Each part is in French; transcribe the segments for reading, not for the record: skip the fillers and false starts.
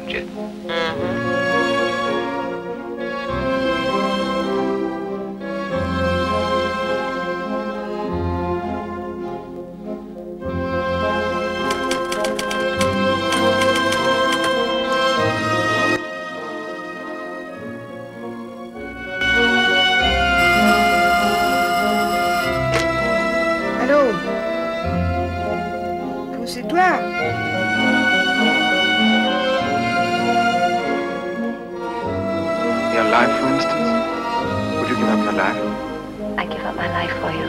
subject. C'est toi? Your life, for instance? Would you give up your life? I give up my life for you.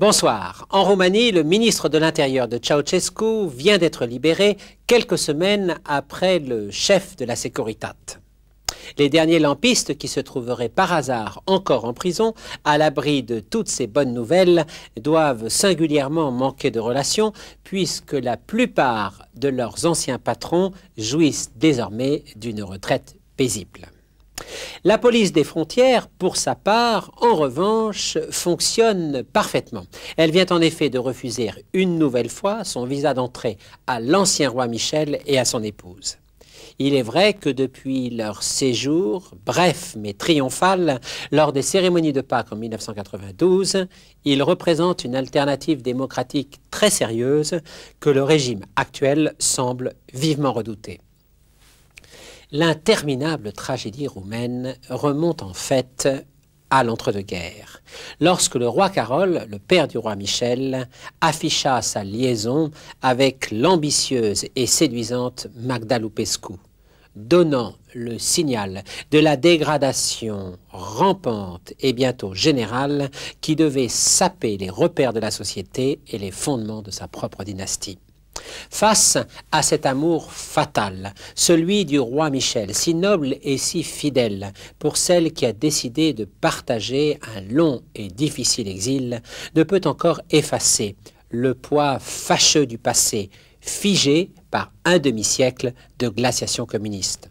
Bonsoir. En Roumanie, le ministre de l'Intérieur de Ceausescu vient d'être libéré quelques semaines après le chef de la Securitate. Les derniers lampistes qui se trouveraient par hasard encore en prison, à l'abri de toutes ces bonnes nouvelles, doivent singulièrement manquer de relations puisque la plupart de leurs anciens patrons jouissent désormais d'une retraite paisible. La police des frontières, pour sa part, en revanche, fonctionne parfaitement. Elle vient en effet de refuser une nouvelle fois son visa d'entrée à l'ancien roi Michel et à son épouse. Il est vrai que depuis leur séjour, bref mais triomphal, lors des cérémonies de Pâques en 1992, ils représentent une alternative démocratique très sérieuse que le régime actuel semble vivement redouter. L'interminable tragédie roumaine remonte en fait à l'entre-deux-guerres, lorsque le roi Carol, le père du roi Michel, afficha sa liaison avec l'ambitieuse et séduisante Magda Lupescu, donnant le signal de la dégradation rampante et bientôt générale qui devait saper les repères de la société et les fondements de sa propre dynastie. Face à cet amour fatal, celui du roi Michel, si noble et si fidèle, pour celle qui a décidé de partager un long et difficile exil, ne peut encore effacer le poids fâcheux du passé, figé par un demi-siècle de glaciation communiste.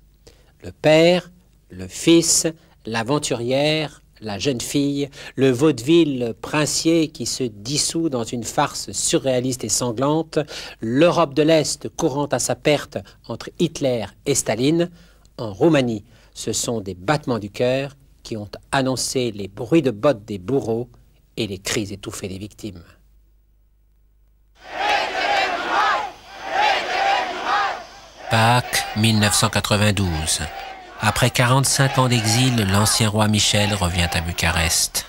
Le père, le fils, l'aventurière, la jeune fille, le vaudeville princier qui se dissout dans une farce surréaliste et sanglante, l'Europe de l'Est courant à sa perte entre Hitler et Staline, en Roumanie, ce sont des battements du cœur qui ont annoncé les bruits de bottes des bourreaux et les cris étouffés des victimes. Pâques 1992. Après 45 ans d'exil, l'ancien roi Michel revient à Bucarest.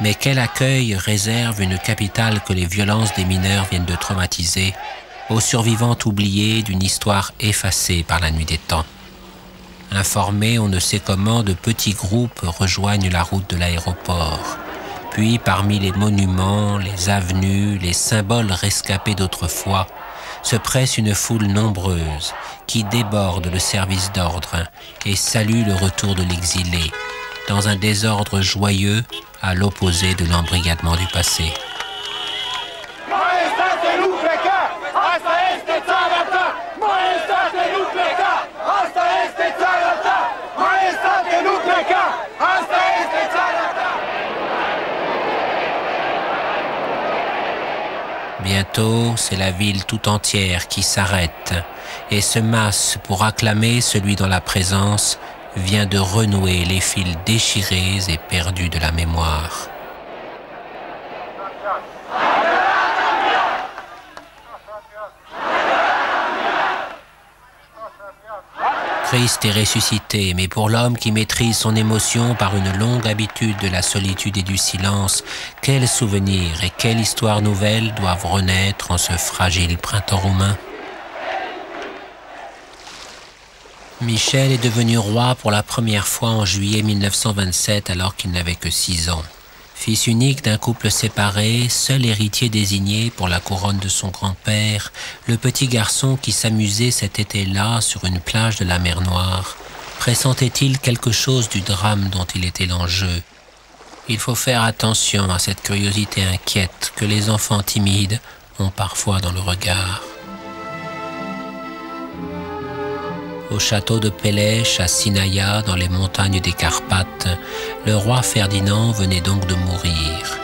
Mais quel accueil réserve une capitale que les violences des mineurs viennent de traumatiser aux survivants oubliés d'une histoire effacée par la nuit des temps? Informés, on ne sait comment, de petits groupes rejoignent la route de l'aéroport. Puis, parmi les monuments, les avenues, les symboles rescapés d'autrefois, se presse une foule nombreuse qui déborde le service d'ordre et salue le retour de l'exilé, dans un désordre joyeux à l'opposé de l'embrigadement du passé. Bientôt, c'est la ville tout entière qui s'arrête et se masse pour acclamer celui dont la présence vient de renouer les fils déchirés et perdus de la mémoire. Christ est ressuscité, mais pour l'homme qui maîtrise son émotion par une longue habitude de la solitude et du silence, quels souvenirs et quelle histoire nouvelle doivent renaître en ce fragile printemps roumain? Michel est devenu roi pour la première fois en juillet 1927 alors qu'il n'avait que 6 ans. Fils unique d'un couple séparé, seul héritier désigné pour la couronne de son grand-père, le petit garçon qui s'amusait cet été-là sur une plage de la mer Noire, pressentait-il quelque chose du drame dont il était l'enjeu? Il faut faire attention à cette curiosité inquiète que les enfants timides ont parfois dans le regard. Au château de Pélèche, à Sinaia, dans les montagnes des Carpates, le roi Ferdinand venait donc de mourir.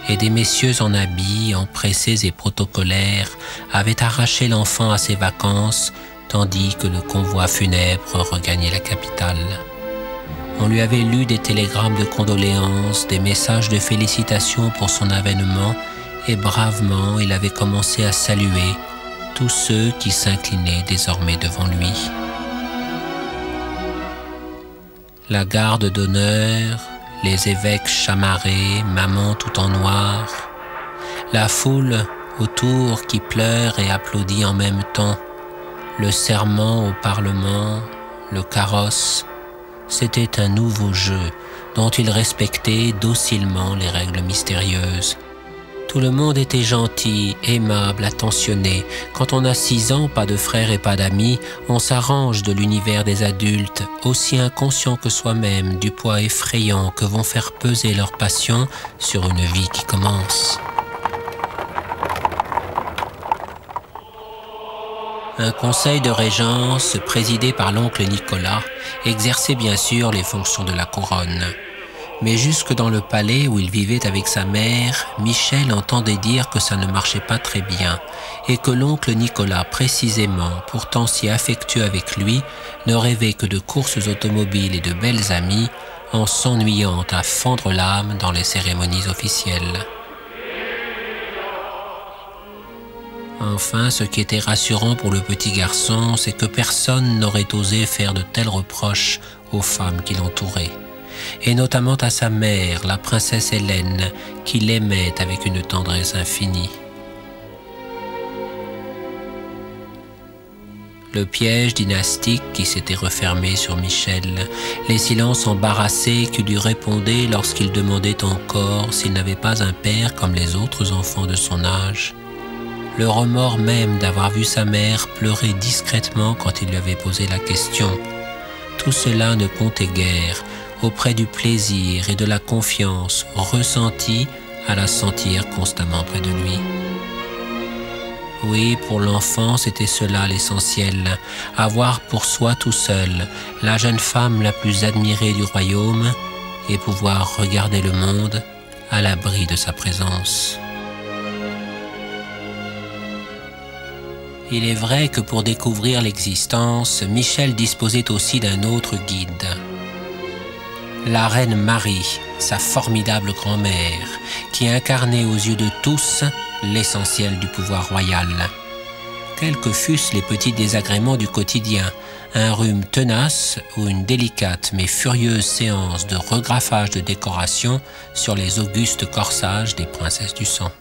Et des messieurs en habits, empressés et protocolaires, avaient arraché l'enfant à ses vacances, tandis que le convoi funèbre regagnait la capitale. On lui avait lu des télégrammes de condoléances, des messages de félicitations pour son avènement, et bravement il avait commencé à saluer tous ceux qui s'inclinaient désormais devant lui. La garde d'honneur, les évêques chamarrés, maman tout en noir, la foule autour qui pleure et applaudit en même temps, le serment au Parlement, le carrosse, c'était un nouveau jeu dont il respectait docilement les règles mystérieuses. Tout le monde était gentil, aimable, attentionné. Quand on a 6 ans, pas de frères et pas d'amis, on s'arrange de l'univers des adultes, aussi inconscients que soi-même du poids effrayant que vont faire peser leurs passions sur une vie qui commence. Un conseil de régence, présidé par l'oncle Nicolas, exerçait bien sûr les fonctions de la couronne. Mais jusque dans le palais où il vivait avec sa mère, Michel entendait dire que ça ne marchait pas très bien et que l'oncle Nicolas, précisément, pourtant si affectueux avec lui, ne rêvait que de courses automobiles et de belles amies, en s'ennuyant à fendre l'âme dans les cérémonies officielles. Enfin, ce qui était rassurant pour le petit garçon, c'est que personne n'aurait osé faire de tels reproches aux femmes qui l'entouraient. Et notamment à sa mère, la princesse Hélène, qui l'aimait avec une tendresse infinie. Le piège dynastique qui s'était refermé sur Michel, les silences embarrassés qui lui répondaient lorsqu'il demandait encore s'il n'avait pas un père comme les autres enfants de son âge, le remords même d'avoir vu sa mère pleurer discrètement quand il lui avait posé la question, tout cela ne comptait guère auprès du plaisir et de la confiance ressentie à la sentir constamment près de lui. Oui, pour l'enfant, c'était cela l'essentiel, avoir pour soi tout seul la jeune femme la plus admirée du royaume et pouvoir regarder le monde à l'abri de sa présence. Il est vrai que pour découvrir l'existence, Michel disposait aussi d'un autre guide. La reine Marie, sa formidable grand-mère, qui incarnait aux yeux de tous l'essentiel du pouvoir royal. Quels que fussent les petits désagréments du quotidien, un rhume tenace ou une délicate mais furieuse séance de regraffage de décoration sur les augustes corsages des princesses du sang.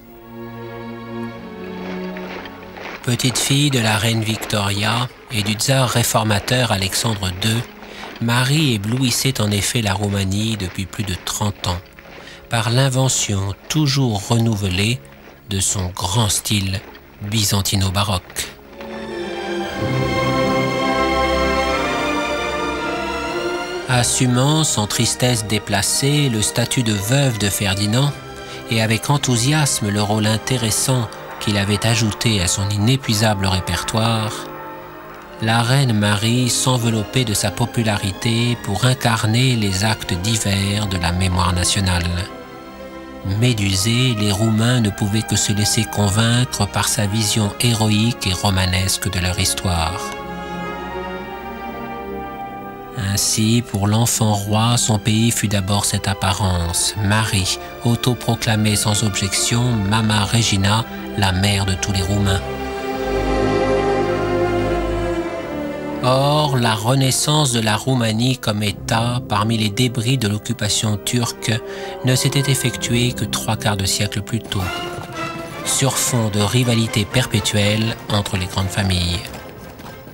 Petite fille de la reine Victoria et du tsar réformateur Alexandre II, Marie éblouissait en effet la Roumanie depuis plus de 30 ans, par l'invention toujours renouvelée de son grand style byzantino-baroque. Assumant sans tristesse déplacée le statut de veuve de Ferdinand et avec enthousiasme le rôle intéressant qu'il avait ajouté à son inépuisable répertoire, la reine Marie s'enveloppait de sa popularité pour incarner les actes divers de la mémoire nationale. Médusés, les Roumains ne pouvaient que se laisser convaincre par sa vision héroïque et romanesque de leur histoire. Ainsi, pour l'enfant roi, son pays fut d'abord cette apparence, Marie, autoproclamée sans objection Mama Regina, la mère de tous les Roumains. Or, la renaissance de la Roumanie comme État parmi les débris de l'occupation turque ne s'était effectuée que 3/4 de siècle plus tôt, sur fond de rivalité perpétuelle entre les grandes familles.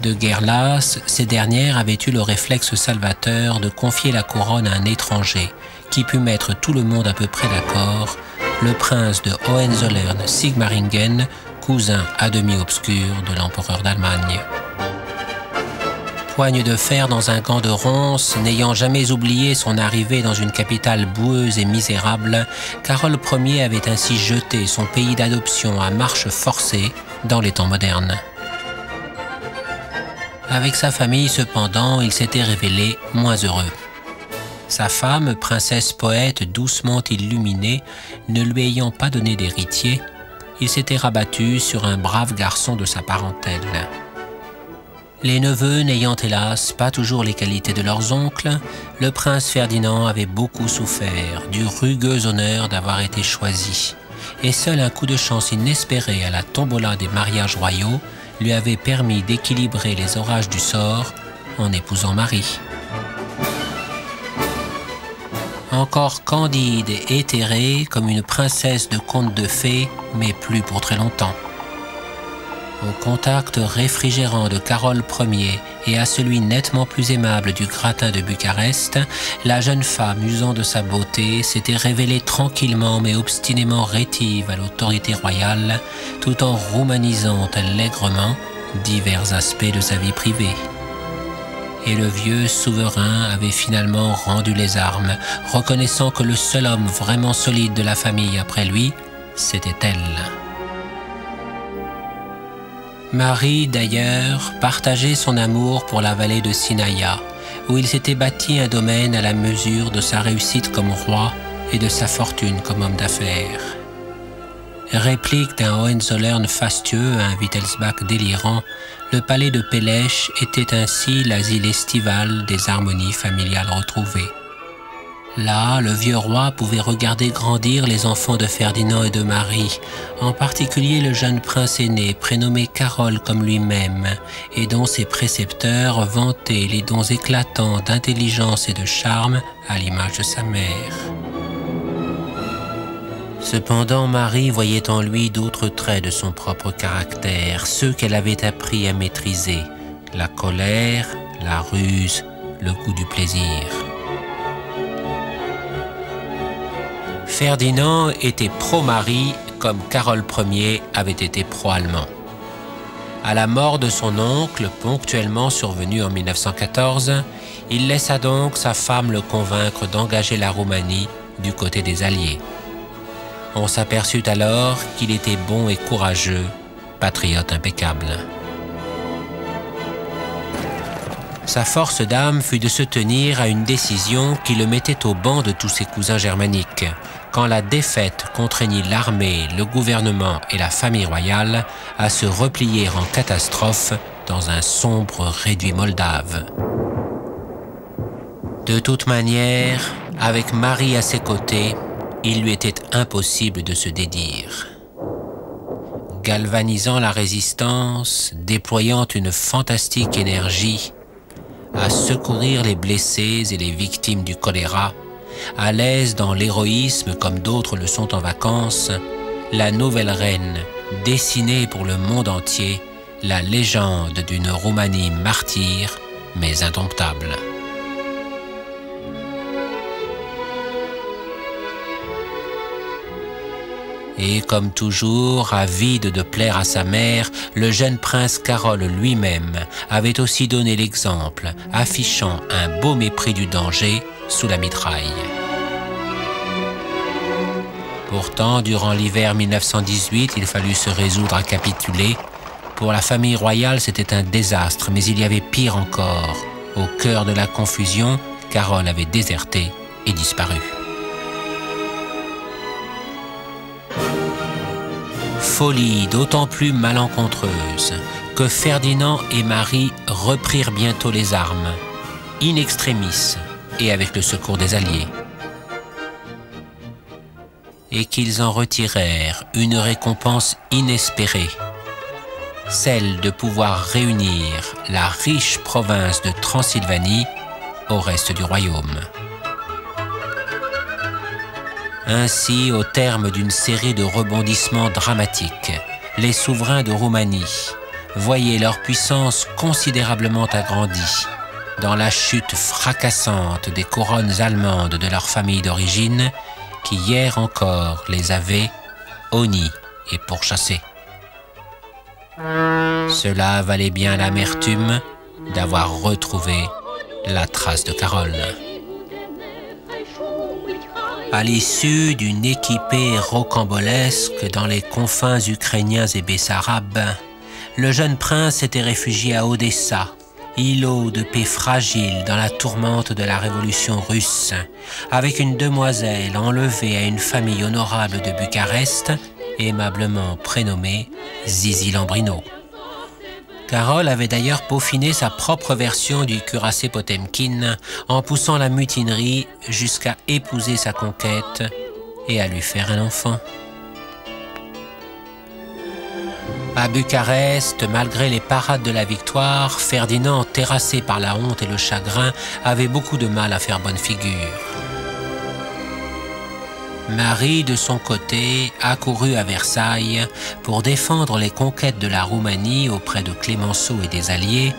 De guerre lasse, ces dernières avaient eu le réflexe salvateur de confier la couronne à un étranger qui put mettre tout le monde à peu près d'accord, le prince de Hohenzollern-Sigmaringen, cousin à demi obscur de l'empereur d'Allemagne. Poigne de fer dans un gant de ronce, n'ayant jamais oublié son arrivée dans une capitale boueuse et misérable, Carole Ier avait ainsi jeté son pays d'adoption à marche forcée dans les temps modernes. Avec sa famille, cependant, il s'était révélé moins heureux. Sa femme, princesse poète doucement illuminée, ne lui ayant pas donné d'héritier, il s'était rabattu sur un brave garçon de sa parentèle. Les neveux n'ayant hélas pas toujours les qualités de leurs oncles, le prince Ferdinand avait beaucoup souffert du rugueux honneur d'avoir été choisi, et seul un coup de chance inespéré à la tombola des mariages royaux lui avait permis d'équilibrer les orages du sort en épousant Marie. Encore candide et éthérée comme une princesse de conte de fées, mais plus pour très longtemps. Au contact réfrigérant de Carole Ier et à celui nettement plus aimable du gratin de Bucarest, la jeune femme, usant de sa beauté, s'était révélée tranquillement mais obstinément rétive à l'autorité royale, tout en roumanisant allègrement divers aspects de sa vie privée. Et le vieux souverain avait finalement rendu les armes, reconnaissant que le seul homme vraiment solide de la famille après lui, c'était elle. Marie, d'ailleurs, partageait son amour pour la vallée de Sinaïa, où il s'était bâti un domaine à la mesure de sa réussite comme roi et de sa fortune comme homme d'affaires. Réplique d'un Hohenzollern fastueux à un Wittelsbach délirant, le palais de Pélèche était ainsi l'asile estival des harmonies familiales retrouvées. Là, le vieux roi pouvait regarder grandir les enfants de Ferdinand et de Marie, en particulier le jeune prince aîné, prénommé Carole comme lui-même, et dont ses précepteurs vantaient les dons éclatants d'intelligence et de charme à l'image de sa mère. Cependant, Marie voyait en lui d'autres traits de son propre caractère, ceux qu'elle avait appris à maîtriser, la colère, la ruse, le goût du plaisir. Ferdinand était pro-Marie comme Carole Ier avait été pro-allemand. À la mort de son oncle, ponctuellement survenue en 1914, il laissa donc sa femme le convaincre d'engager la Roumanie du côté des Alliés. On s'aperçut alors qu'il était bon et courageux, patriote impeccable. Sa force d'âme fut de se tenir à une décision qui le mettait au banc de tous ses cousins germaniques, quand la défaite contraignit l'armée, le gouvernement et la famille royale à se replier en catastrophe dans un sombre réduit moldave. De toute manière, avec Marie à ses côtés, il lui était impossible de se dédire. Galvanisant la résistance, déployant une fantastique énergie, à secourir les blessés et les victimes du choléra, à l'aise dans l'héroïsme comme d'autres le sont en vacances, la nouvelle reine dessinait pour le monde entier la légende d'une Roumanie martyre mais indomptable. Et comme toujours, avide de plaire à sa mère, le jeune prince Carole lui-même avait aussi donné l'exemple, affichant un beau mépris du danger sous la mitraille. Pourtant, durant l'hiver 1918, il fallut se résoudre à capituler. Pour la famille royale, c'était un désastre, mais il y avait pire encore. Au cœur de la confusion, Carole avait déserté et disparu. Folie d'autant plus malencontreuse que Ferdinand et Marie reprirent bientôt les armes, in extremis et avec le secours des Alliés, et qu'ils en retirèrent une récompense inespérée, celle de pouvoir réunir la riche province de Transylvanie au reste du royaume. Ainsi, au terme d'une série de rebondissements dramatiques, les souverains de Roumanie voyaient leur puissance considérablement agrandie dans la chute fracassante des couronnes allemandes de leur famille d'origine qui hier encore les avaient honnis et pourchassés. Cela valait bien l'amertume d'avoir retrouvé la trace de Carol. À l'issue d'une équipée rocambolesque dans les confins ukrainiens et bessarabes, le jeune prince s'était réfugié à Odessa, îlot de paix fragile dans la tourmente de la révolution russe, avec une demoiselle enlevée à une famille honorable de Bucarest, aimablement prénommée Zizi Lambrino. Carol avait d'ailleurs peaufiné sa propre version du cuirassé Potemkin en poussant la mutinerie jusqu'à épouser sa conquête et à lui faire un enfant. À Bucarest, malgré les parades de la victoire, Ferdinand, terrassé par la honte et le chagrin, avait beaucoup de mal à faire bonne figure. Marie, de son côté, accourut à Versailles pour défendre les conquêtes de la Roumanie auprès de Clémenceau et des Alliés,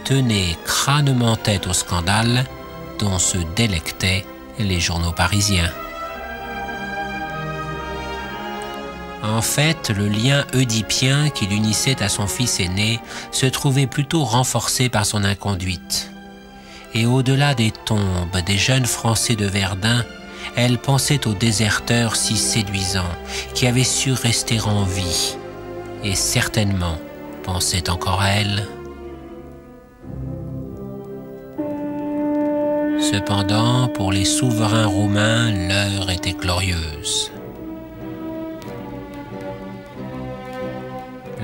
tenait crânement tête au scandale dont se délectaient les journaux parisiens. En fait, le lien oedipien qui l'unissait à son fils aîné se trouvait plutôt renforcé par son inconduite. Et au-delà des tombes des jeunes Français de Verdun, elle pensait aux déserteurs si séduisants qui avaient su rester en vie, et certainement pensait encore à elle. Cependant, pour les souverains roumains, l'heure était glorieuse.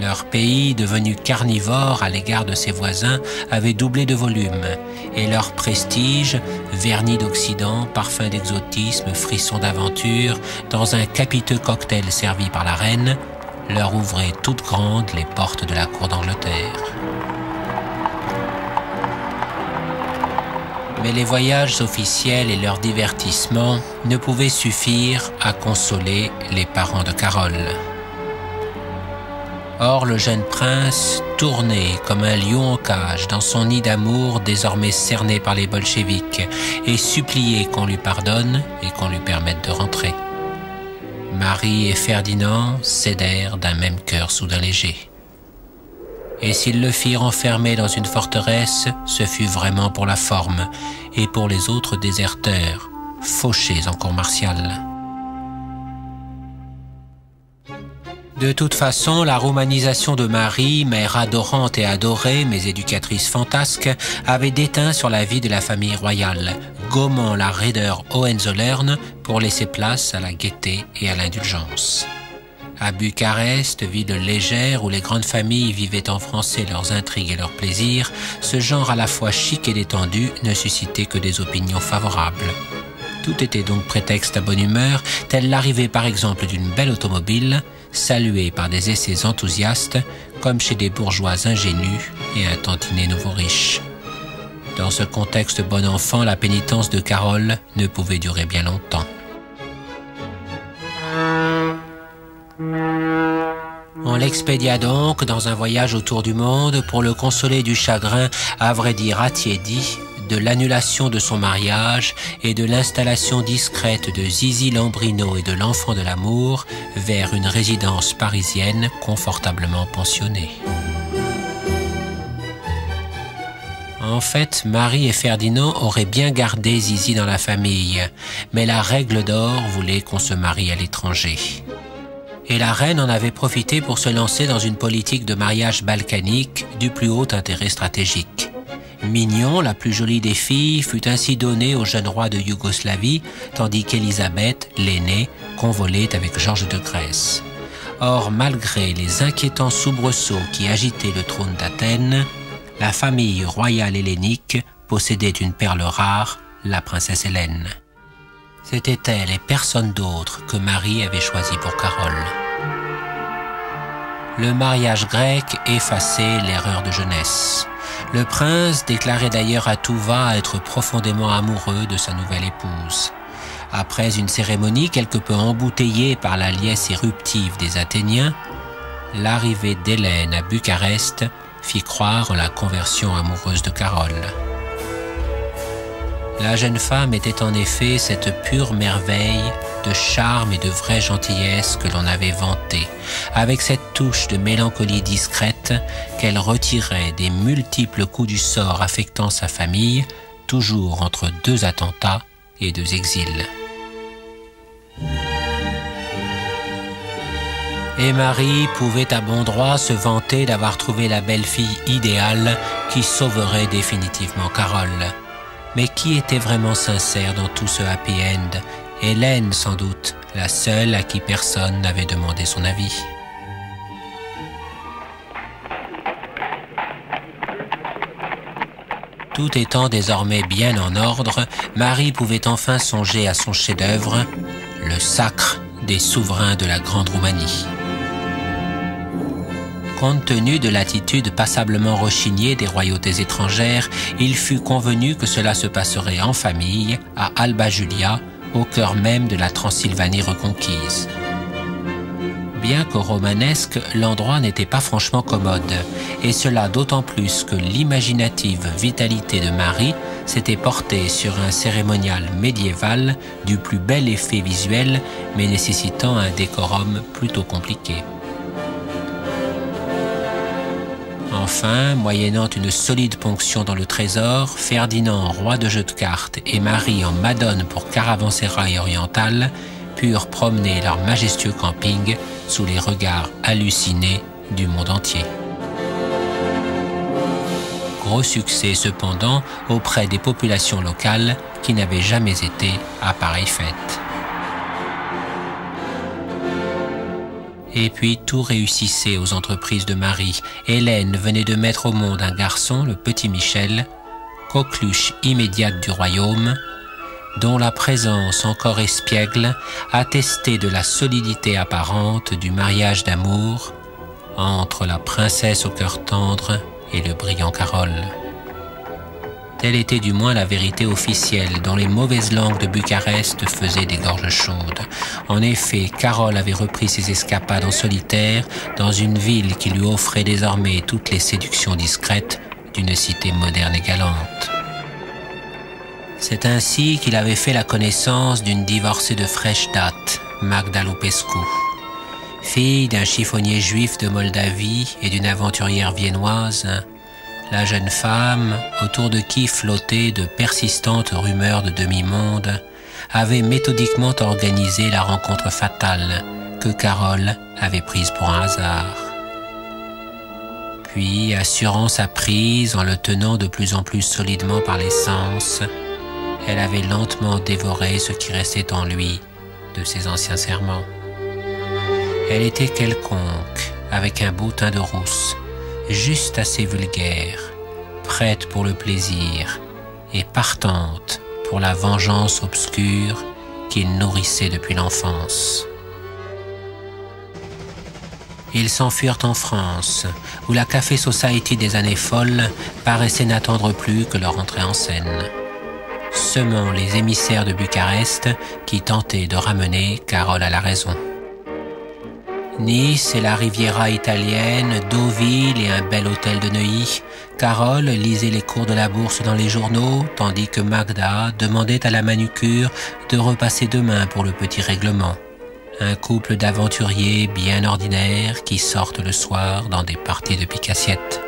Leur pays, devenu carnivore à l'égard de ses voisins, avait doublé de volume, et leur prestige, vernis d'Occident, parfum d'exotisme, frisson d'aventure, dans un capiteux cocktail servi par la reine, leur ouvrait toutes grandes les portes de la cour d'Angleterre. Mais les voyages officiels et leurs divertissements ne pouvaient suffire à consoler les parents de Carol. Or, le jeune prince tournait comme un lion en cage dans son nid d'amour désormais cerné par les bolcheviks et suppliait qu'on lui pardonne et qu'on lui permette de rentrer. Marie et Ferdinand cédèrent d'un même cœur soudain léger. Et s'ils le firent enfermer dans une forteresse, ce fut vraiment pour la forme et pour les autres déserteurs, fauchés en cour martiale. De toute façon, la roumanisation de Marie, mère adorante et adorée, mais éducatrice fantasque, avait déteint sur la vie de la famille royale, gommant la raideur Hohenzollern pour laisser place à la gaieté et à l'indulgence. À Bucarest, ville légère où les grandes familles vivaient en français leurs intrigues et leurs plaisirs, ce genre à la fois chic et détendu ne suscitait que des opinions favorables. Tout était donc prétexte à bonne humeur, tel l'arrivée par exemple d'une belle automobile, saluée par des essais enthousiastes, comme chez des bourgeois ingénus et un tantinet nouveau riche. Dans ce contexte bon enfant, la pénitence de Carol ne pouvait durer bien longtemps. On l'expédia donc dans un voyage autour du monde pour le consoler du chagrin, à vrai dire attiédi, de l'annulation de son mariage et de l'installation discrète de Zizi Lambrino et de l'enfant de l'amour vers une résidence parisienne confortablement pensionnée. En fait, Marie et Ferdinand auraient bien gardé Zizi dans la famille, mais la règle d'or voulait qu'on se marie à l'étranger. Et la reine en avait profité pour se lancer dans une politique de mariage balkanique du plus haut intérêt stratégique. Mignon, la plus jolie des filles, fut ainsi donnée au jeune roi de Yougoslavie, tandis qu'Élisabeth, l'aînée, convolait avec Georges de Grèce. Or, malgré les inquiétants soubresauts qui agitaient le trône d'Athènes, la famille royale hellénique possédait une perle rare, la princesse Hélène. C'était elle et personne d'autre que Marie avait choisi pour Carol. le mariage grec effaçait l'erreur de jeunesse. Le prince déclarait d'ailleurs à tout va être profondément amoureux de sa nouvelle épouse. Après une cérémonie quelque peu embouteillée par la liesse éruptive des Athéniens, l'arrivée d'Hélène à Bucarest fit croire en la conversion amoureuse de Carole. La jeune femme était en effet cette pure merveille de charme et de vraie gentillesse que l'on avait vantée, avec cette touche de mélancolie discrète qu'elle retirait des multiples coups du sort affectant sa famille, toujours entre 2 attentats et 2 exils. Et Marie pouvait à bon droit se vanter d'avoir trouvé la belle-fille idéale qui sauverait définitivement Carole. Mais qui était vraiment sincère dans tout ce happy end? Hélène sans doute, la seule à qui personne n'avait demandé son avis. Tout étant désormais bien en ordre, Marie pouvait enfin songer à son chef-d'œuvre, le sacre des souverains de la Grande Roumanie. Compte tenu de l'attitude passablement rechignée des royautés étrangères, il fut convenu que cela se passerait en famille, à Alba Julia, au cœur même de la Transylvanie reconquise. Bien qu'au romanesque, l'endroit n'était pas franchement commode, et cela d'autant plus que l'imaginative vitalité de Marie s'était portée sur un cérémonial médiéval du plus bel effet visuel, mais nécessitant un décorum plutôt compliqué. Enfin, moyennant une solide ponction dans le trésor, Ferdinand, roi de jeu de cartes, et Marie en madone pour caravansérail oriental, purent promener leur majestueux camping sous les regards hallucinés du monde entier. Gros succès cependant auprès des populations locales qui n'avaient jamais été à pareille fête. Et puis tout réussissait aux entreprises de Marie. Hélène venait de mettre au monde un garçon, le petit Michel, coqueluche immédiate du royaume, dont la présence encore espiègle attestait de la solidité apparente du mariage d'amour entre la princesse au cœur tendre et le brillant Carole. Telle était du moins la vérité officielle dont les mauvaises langues de Bucarest faisaient des gorges chaudes. En effet, Carole avait repris ses escapades en solitaire dans une ville qui lui offrait désormais toutes les séductions discrètes d'une cité moderne et galante. C'est ainsi qu'il avait fait la connaissance d'une divorcée de fraîche date, Magda Lupescu. Fille d'un chiffonnier juif de Moldavie et d'une aventurière viennoise, la jeune femme, autour de qui flottaient de persistantes rumeurs de demi-monde, avait méthodiquement organisé la rencontre fatale que Carole avait prise pour un hasard. Puis, assurant sa prise en le tenant de plus en plus solidement par les sens, elle avait lentement dévoré ce qui restait en lui de ses anciens serments. Elle était quelconque, avec un beau teint de rousse, juste assez vulgaire, prête pour le plaisir et partante pour la vengeance obscure qu'il nourrissait depuis l'enfance. Ils s'enfuirent en France, où la Café Society des années folles paraissait n'attendre plus que leur entrée en scène, semant les émissaires de Bucarest qui tentaient de ramener Carole à la raison. Nice et la Riviera italienne, Deauville et un bel hôtel de Neuilly. Carole lisait les cours de la bourse dans les journaux, tandis que Magda demandait à la manucure de repasser demain pour le petit règlement. Un couple d'aventuriers bien ordinaires qui sortent le soir dans des parties de pique-assiette.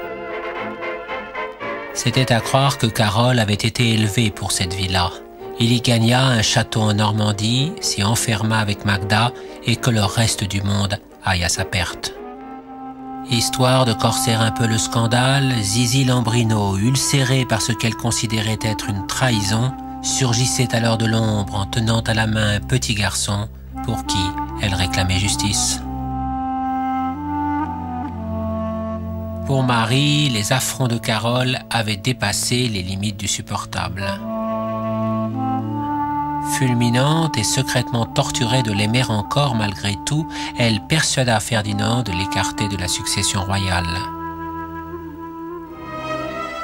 C'était à croire que Carole avait été élevée pour cette vie-là. Il y gagna un château en Normandie, s'y enferma avec Magda et que le reste du monde aille à sa perte. Histoire de corser un peu le scandale, Zizi Lambrino, ulcérée par ce qu'elle considérait être une trahison, surgissait alors de l'ombre en tenant à la main un petit garçon pour qui elle réclamait justice. Pour Marie, les affronts de Carole avaient dépassé les limites du supportable. Fulminante et secrètement torturée de l'aimer encore malgré tout, elle persuada Ferdinand de l'écarter de la succession royale.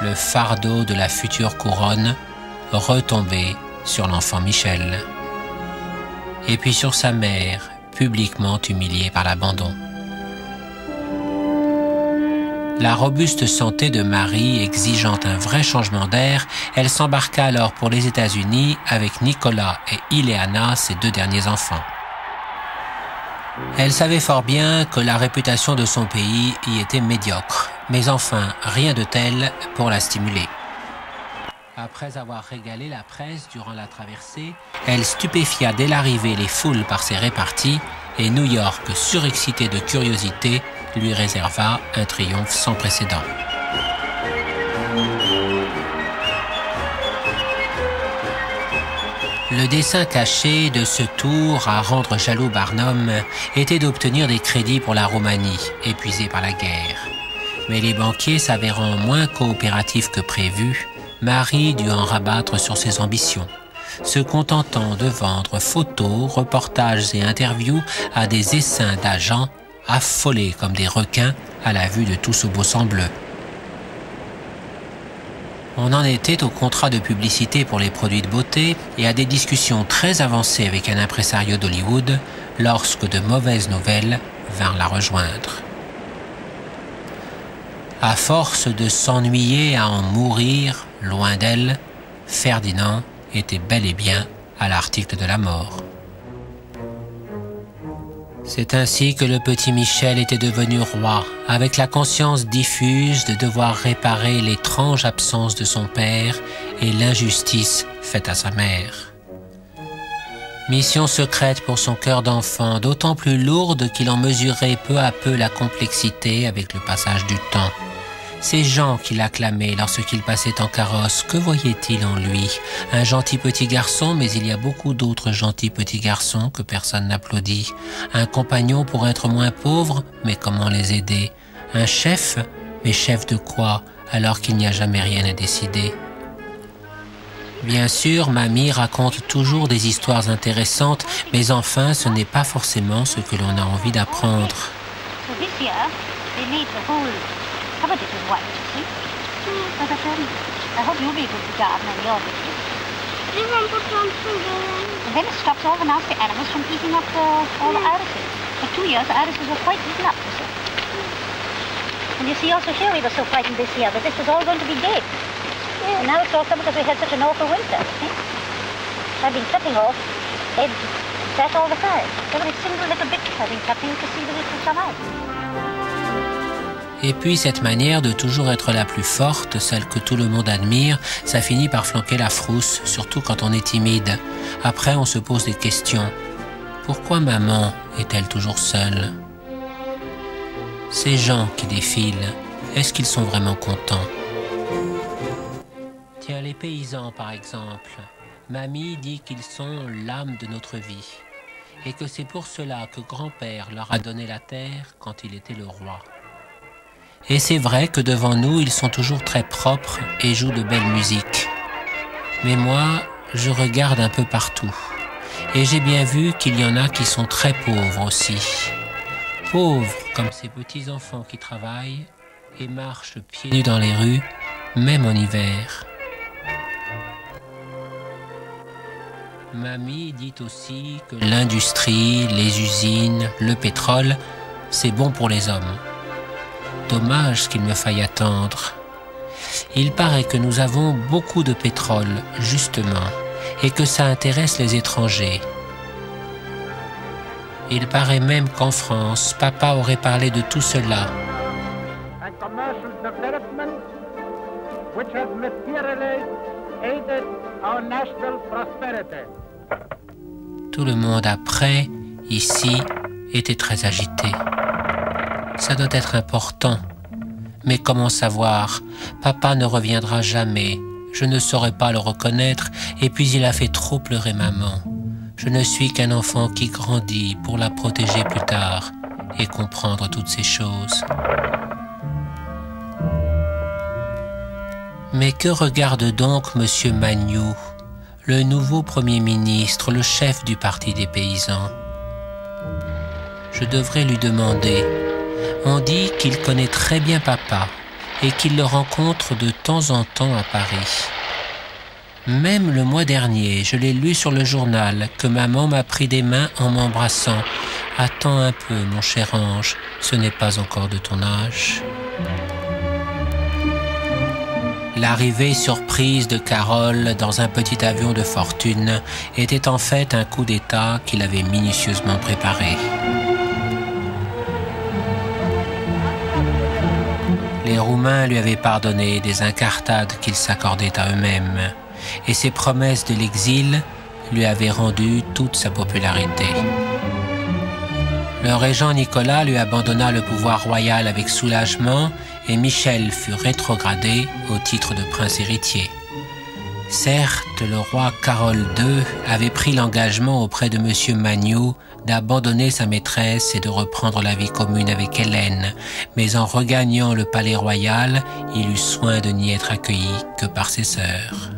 Le fardeau de la future couronne retombait sur l'enfant Michel. Et puis sur sa mère, publiquement humiliée par l'abandon. La robuste santé de Marie exigeant un vrai changement d'air, elle s'embarqua alors pour les États-Unis avec Nicolas et Ileana, ses deux derniers enfants. Elle savait fort bien que la réputation de son pays y était médiocre, mais enfin rien de tel pour la stimuler. Après avoir régalé la presse durant la traversée, elle stupéfia dès l'arrivée les foules par ses réparties et New York, surexcité de curiosité, lui réserva un triomphe sans précédent. Le dessein caché de ce tour à rendre jaloux Barnum était d'obtenir des crédits pour la Roumanie, épuisée par la guerre. Mais les banquiers s'avérant moins coopératifs que prévu, Marie dut en rabattre sur ses ambitions, se contentant de vendre photos, reportages et interviews à des essaims d'agents affolés comme des requins à la vue de tout ce beau sang bleu. On en était au contrat de publicité pour les produits de beauté et à des discussions très avancées avec un impresario d'Hollywood lorsque de mauvaises nouvelles vinrent la rejoindre. À force de s'ennuyer à en mourir, loin d'elle, Ferdinand était bel et bien à l'article de la mort. C'est ainsi que le petit Michel était devenu roi, avec la conscience diffuse de devoir réparer l'étrange absence de son père et l'injustice faite à sa mère. Mission secrète pour son cœur d'enfant, d'autant plus lourde qu'il en mesurait peu à peu la complexité avec le passage du temps. Ces gens qui l'acclamaient lorsqu'il passait en carrosse, que voyaient-ils en lui? Un gentil petit garçon, mais il y a beaucoup d'autres gentils petits garçons que personne n'applaudit. Un compagnon pour être moins pauvre, mais comment les aider? Un chef, mais chef de quoi, alors qu'il n'y a jamais rien à décider? Bien sûr, Mamie raconte toujours des histoires intéressantes, mais enfin, ce n'est pas forcément ce que l'on a envie d'apprendre. Covered it with white, you see. But I hope you'll be able to garden on your business. And then it stops all the nasty animals from eating up all the irises. For 2 years, the irises were quite eaten up, you see. And you see, also here we were so frightened this year that this was all going to be dead. And now it's all come because we had such an awful winter, you see. I've been cutting off head, that all the time. Every single little bit I've been cutting to see that it will come out. Et puis cette manière de toujours être la plus forte, celle que tout le monde admire, ça finit par flanquer la frousse, surtout quand on est timide. Après, on se pose des questions. Pourquoi maman est-elle toujours seule? Ces gens qui défilent, est-ce qu'ils sont vraiment contents? Tiens, les paysans par exemple. Mamie dit qu'ils sont l'âme de notre vie. Et que c'est pour cela que grand-père leur a donné la terre quand il était le roi. Et c'est vrai que devant nous, ils sont toujours très propres et jouent de belle musique. Mais moi, je regarde un peu partout. Et j'ai bien vu qu'il y en a qui sont très pauvres aussi. Pauvres comme ces petits-enfants qui travaillent et marchent pieds nus dans les rues, même en hiver. Mamie dit aussi que l'industrie, les usines, le pétrole, c'est bon pour les hommes. Dommage qu'il me faille attendre. Il paraît que nous avons beaucoup de pétrole, justement, et que ça intéresse les étrangers. Il paraît même qu'en France, papa aurait parlé de tout cela. Tout le monde après, ici, était très agité. Ça doit être important. Mais comment savoir? Papa ne reviendra jamais. Je ne saurais pas le reconnaître, et puis il a fait trop pleurer maman. Je ne suis qu'un enfant qui grandit pour la protéger plus tard et comprendre toutes ces choses. Mais que regarde donc Monsieur Magnou, le nouveau Premier ministre, le chef du Parti des paysans. Je devrais lui demander. On dit qu'il connaît très bien papa et qu'il le rencontre de temps en temps à Paris. Même le mois dernier, je l'ai lu sur le journal que maman m'a pris des mains en m'embrassant. « Attends un peu, mon cher ange, ce n'est pas encore de ton âge. » L'arrivée surprise de Carole dans un petit avion de fortune était en fait un coup d'État qu'il avait minutieusement préparé. Les Roumains lui avaient pardonné des incartades qu'ils s'accordaient à eux-mêmes, et ses promesses de l'exil lui avaient rendu toute sa popularité. Le régent Nicolas lui abandonna le pouvoir royal avec soulagement et Michel fut rétrogradé au titre de prince héritier. Certes, le roi Carole II avait pris l'engagement auprès de M. Magnoux d'abandonner sa maîtresse et de reprendre la vie commune avec Hélène, mais en regagnant le palais royal, il eut soin de n'y être accueilli que par ses sœurs.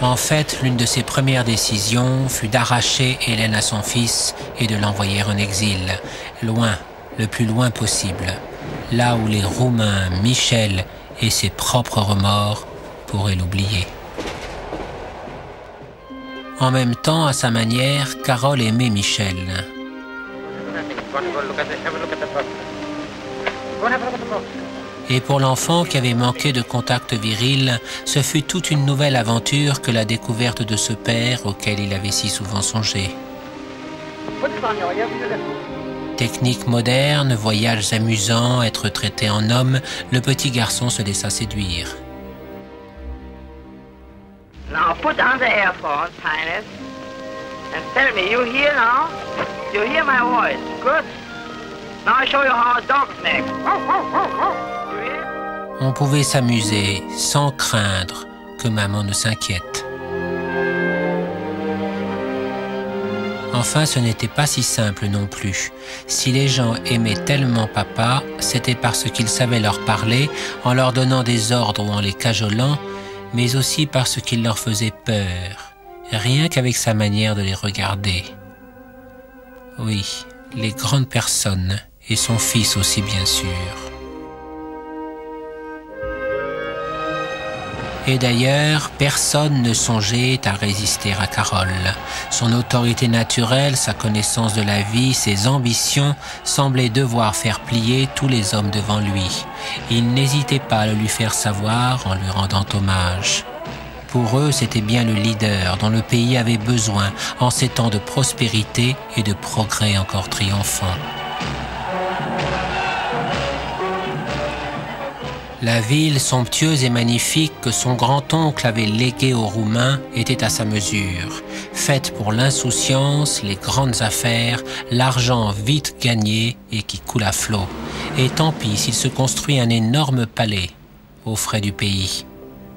En fait, l'une de ses premières décisions fut d'arracher Hélène à son fils et de l'envoyer en exil, loin, le plus loin possible, là où les Roumains, Michel et ses propres remords pourraient l'oublier. En même temps, à sa manière, Carole aimait Michel. Et pour l'enfant qui avait manqué de contact viril, ce fut toute une nouvelle aventure que la découverte de ce père auquel il avait si souvent songé. Techniques modernes, voyages amusants, être traité en homme, le petit garçon se laissa séduire. Now put on the earphones, Highness, and tell me, you hear now? You hear my voice? Good. Now I show you how a dog snakes. On pouvait s'amuser sans craindre que maman ne s'inquiète. Enfin, ce n'était pas si simple non plus. Si les gens aimaient tellement papa, c'était parce qu'il savait leur parler en leur donnant des ordres ou en les cajolant, mais aussi parce qu'il leur faisait peur, rien qu'avec sa manière de les regarder. Oui, les grandes personnes, et son fils aussi bien sûr. Et d'ailleurs, personne ne songeait à résister à Carole. Son autorité naturelle, sa connaissance de la vie, ses ambitions semblaient devoir faire plier tous les hommes devant lui. Il n'hésitait pas à le lui faire savoir en lui rendant hommage. Pour eux, c'était bien le leader dont le pays avait besoin en ces temps de prospérité et de progrès encore triomphants. La ville somptueuse et magnifique que son grand-oncle avait léguée aux Roumains était à sa mesure, faite pour l'insouciance, les grandes affaires, l'argent vite gagné et qui coule à flot. Et tant pis s'il se construit un énorme palais aux frais du pays.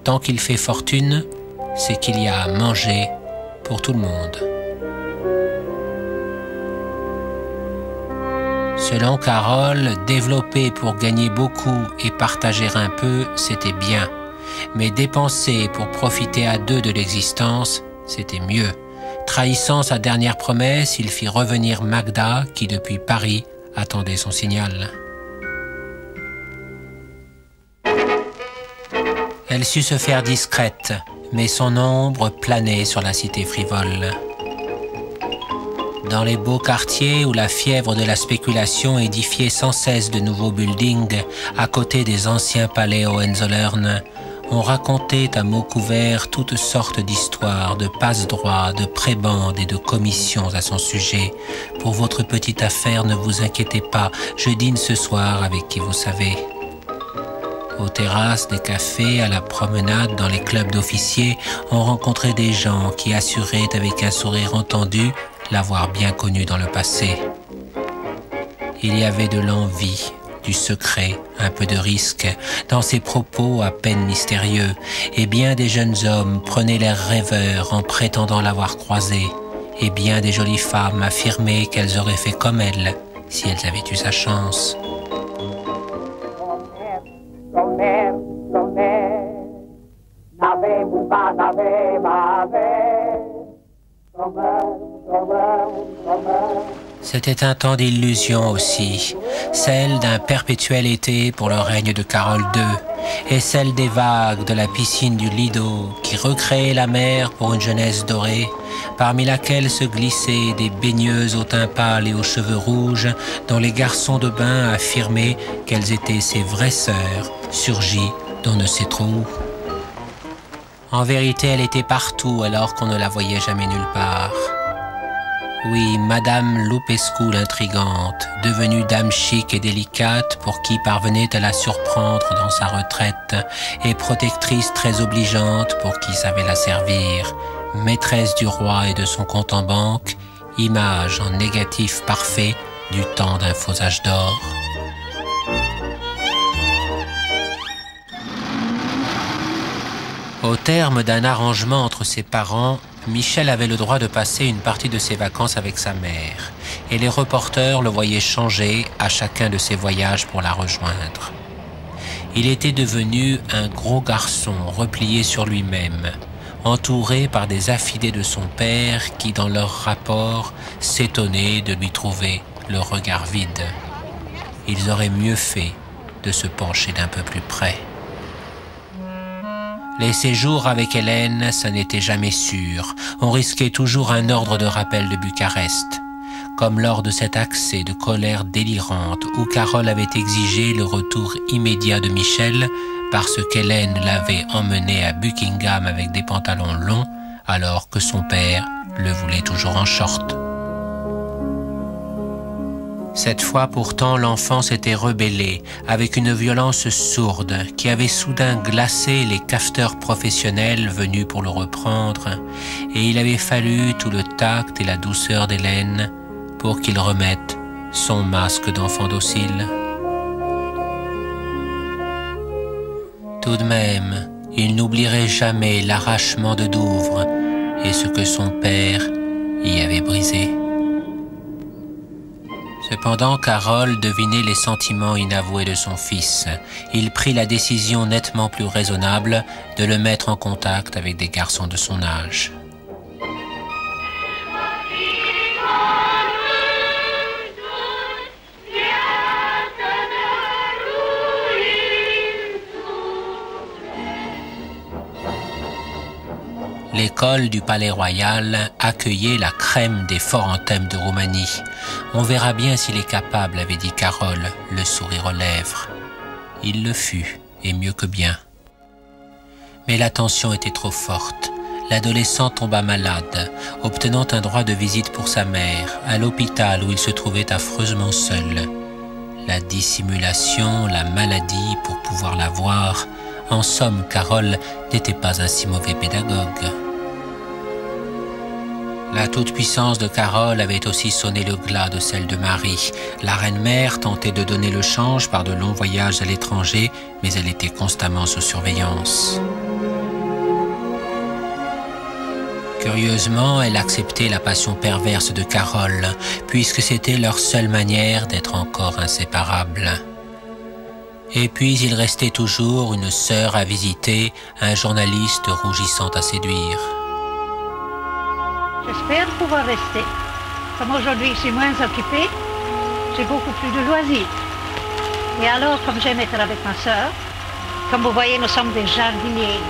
Tant qu'il fait fortune, c'est qu'il y a à manger pour tout le monde. Selon Carole, développer pour gagner beaucoup et partager un peu, c'était bien. Mais dépenser pour profiter à deux de l'existence, c'était mieux. Trahissant sa dernière promesse, il fit revenir Magda, qui depuis Paris attendait son signal. Elle sut se faire discrète, mais son ombre planait sur la cité frivole. Dans les beaux quartiers où la fièvre de la spéculation édifiait sans cesse de nouveaux buildings à côté des anciens palais Hohenzollern, on racontait à mots couverts toutes sortes d'histoires, de passe-droits, de prébendes et de commissions à son sujet. Pour votre petite affaire, ne vous inquiétez pas, je dîne ce soir avec qui vous savez. Aux terrasses des cafés, à la promenade, dans les clubs d'officiers, on rencontrait des gens qui assuraient avec un sourire entendu l'avoir bien connu dans le passé. Il y avait de l'envie, du secret, un peu de risque, dans ces propos à peine mystérieux, et bien des jeunes hommes prenaient l'air rêveur en prétendant l'avoir croisé, et bien des jolies femmes affirmaient qu'elles auraient fait comme elle, si elles avaient eu sa chance. C'était un temps d'illusion aussi, celle d'un perpétuel été pour le règne de Carole II, et celle des vagues de la piscine du Lido qui recréait la mer pour une jeunesse dorée, parmi laquelle se glissaient des baigneuses au teint pâle et aux cheveux rouges, dont les garçons de bain affirmaient qu'elles étaient ses vraies sœurs, surgies d'on ne sait trop où. En vérité, elle était partout alors qu'on ne la voyait jamais nulle part. Oui, Madame Lupescu l'intrigante, devenue dame chic et délicate pour qui parvenait à la surprendre dans sa retraite, et protectrice très obligeante pour qui savait la servir, maîtresse du roi et de son compte en banque, image en négatif parfait du temps d'un faux âge d'or. Au terme d'un arrangement entre ses parents, Michel avait le droit de passer une partie de ses vacances avec sa mère, et les reporters le voyaient changer à chacun de ses voyages pour la rejoindre. Il était devenu un gros garçon replié sur lui-même, entouré par des affidés de son père qui, dans leur rapport, s'étonnaient de lui trouver le regard vide. Ils auraient mieux fait de se pencher d'un peu plus près. Les séjours avec Hélène, ça n'était jamais sûr. On risquait toujours un ordre de rappel de Bucarest. Comme lors de cet accès de colère délirante où Carole avait exigé le retour immédiat de Michel parce qu'Hélène l'avait emmené à Buckingham avec des pantalons longs alors que son père le voulait toujours en short. Cette fois pourtant, l'enfant s'était rebellé avec une violence sourde qui avait soudain glacé les cafeteurs professionnels venus pour le reprendre, et il avait fallu tout le tact et la douceur d'Hélène pour qu'il remette son masque d'enfant docile. Tout de même, il n'oublierait jamais l'arrachement de Douvres et ce que son père y avait brisé. Cependant, Carole devinait les sentiments inavoués de son fils. Il prit la décision nettement plus raisonnable de le mettre en contact avec des garçons de son âge. L'école du Palais Royal accueillait la crème des forts anthèmes de Roumanie. On verra bien s'il est capable, avait dit Carole, le sourire aux lèvres. Il le fut, et mieux que bien. Mais la tension était trop forte. L'adolescent tomba malade, obtenant un droit de visite pour sa mère, à l'hôpital où il se trouvait affreusement seul. La dissimulation, la maladie pour pouvoir la voir. En somme, Carole n'était pas un si mauvais pédagogue. La toute-puissance de Carole avait aussi sonné le glas de celle de Marie. La reine-mère tentait de donner le change par de longs voyages à l'étranger, mais elle était constamment sous surveillance. Curieusement, elle acceptait la passion perverse de Carole, puisque c'était leur seule manière d'être encore inséparables. Et puis il restait toujours une sœur à visiter, un journaliste rougissant à séduire. J'espère pouvoir rester. Comme aujourd'hui je suis moins occupée, j'ai beaucoup plus de loisirs. Et alors, comme j'aime être avec ma sœur, comme vous voyez, nous sommes des jardiniers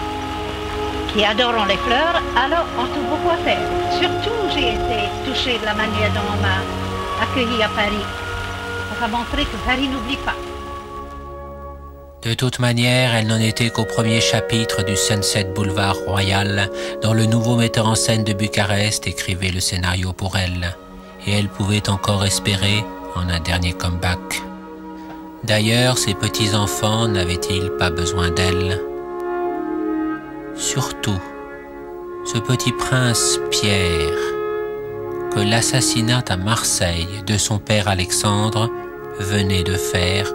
qui adorons les fleurs, alors on trouve beaucoup à faire. Surtout, j'ai été touchée de la manière dont on m'a accueillie à Paris. On va montrer que Paris n'oublie pas. De toute manière, elle n'en était qu'au premier chapitre du Sunset Boulevard Royal, dont le nouveau metteur en scène de Bucarest écrivait le scénario pour elle, et elle pouvait encore espérer en un dernier comeback. D'ailleurs, ses petits-enfants n'avaient-ils pas besoin d'elle? Surtout, ce petit prince Pierre, que l'assassinat à Marseille de son père Alexandre venait de faire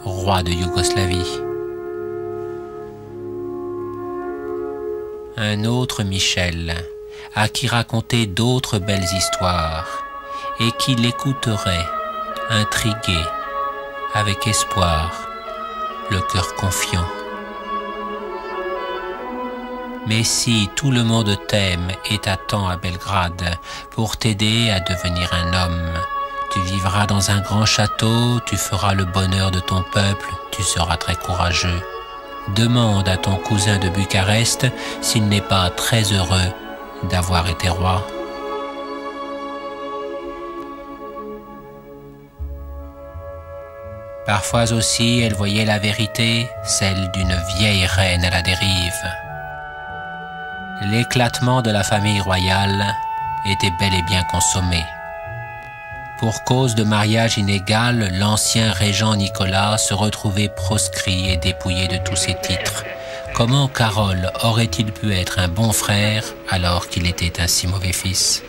roi de Yougoslavie. Un autre Michel, à qui raconter d'autres belles histoires, et qui l'écouterait, intrigué, avec espoir, le cœur confiant. Mais si tout le monde t'aime et t'attend à Belgrade pour t'aider à devenir un homme, tu vivras dans un grand château, tu feras le bonheur de ton peuple, tu seras très courageux. Demande à ton cousin de Bucarest s'il n'est pas très heureux d'avoir été roi. Parfois aussi, elle voyait la vérité, celle d'une vieille reine à la dérive. L'éclatement de la famille royale était bel et bien consommé. Pour cause de mariage inégal, l'ancien régent Nicolas se retrouvait proscrit et dépouillé de tous ses titres. Comment Carol aurait-il pu être un bon frère alors qu'il était un si mauvais fils?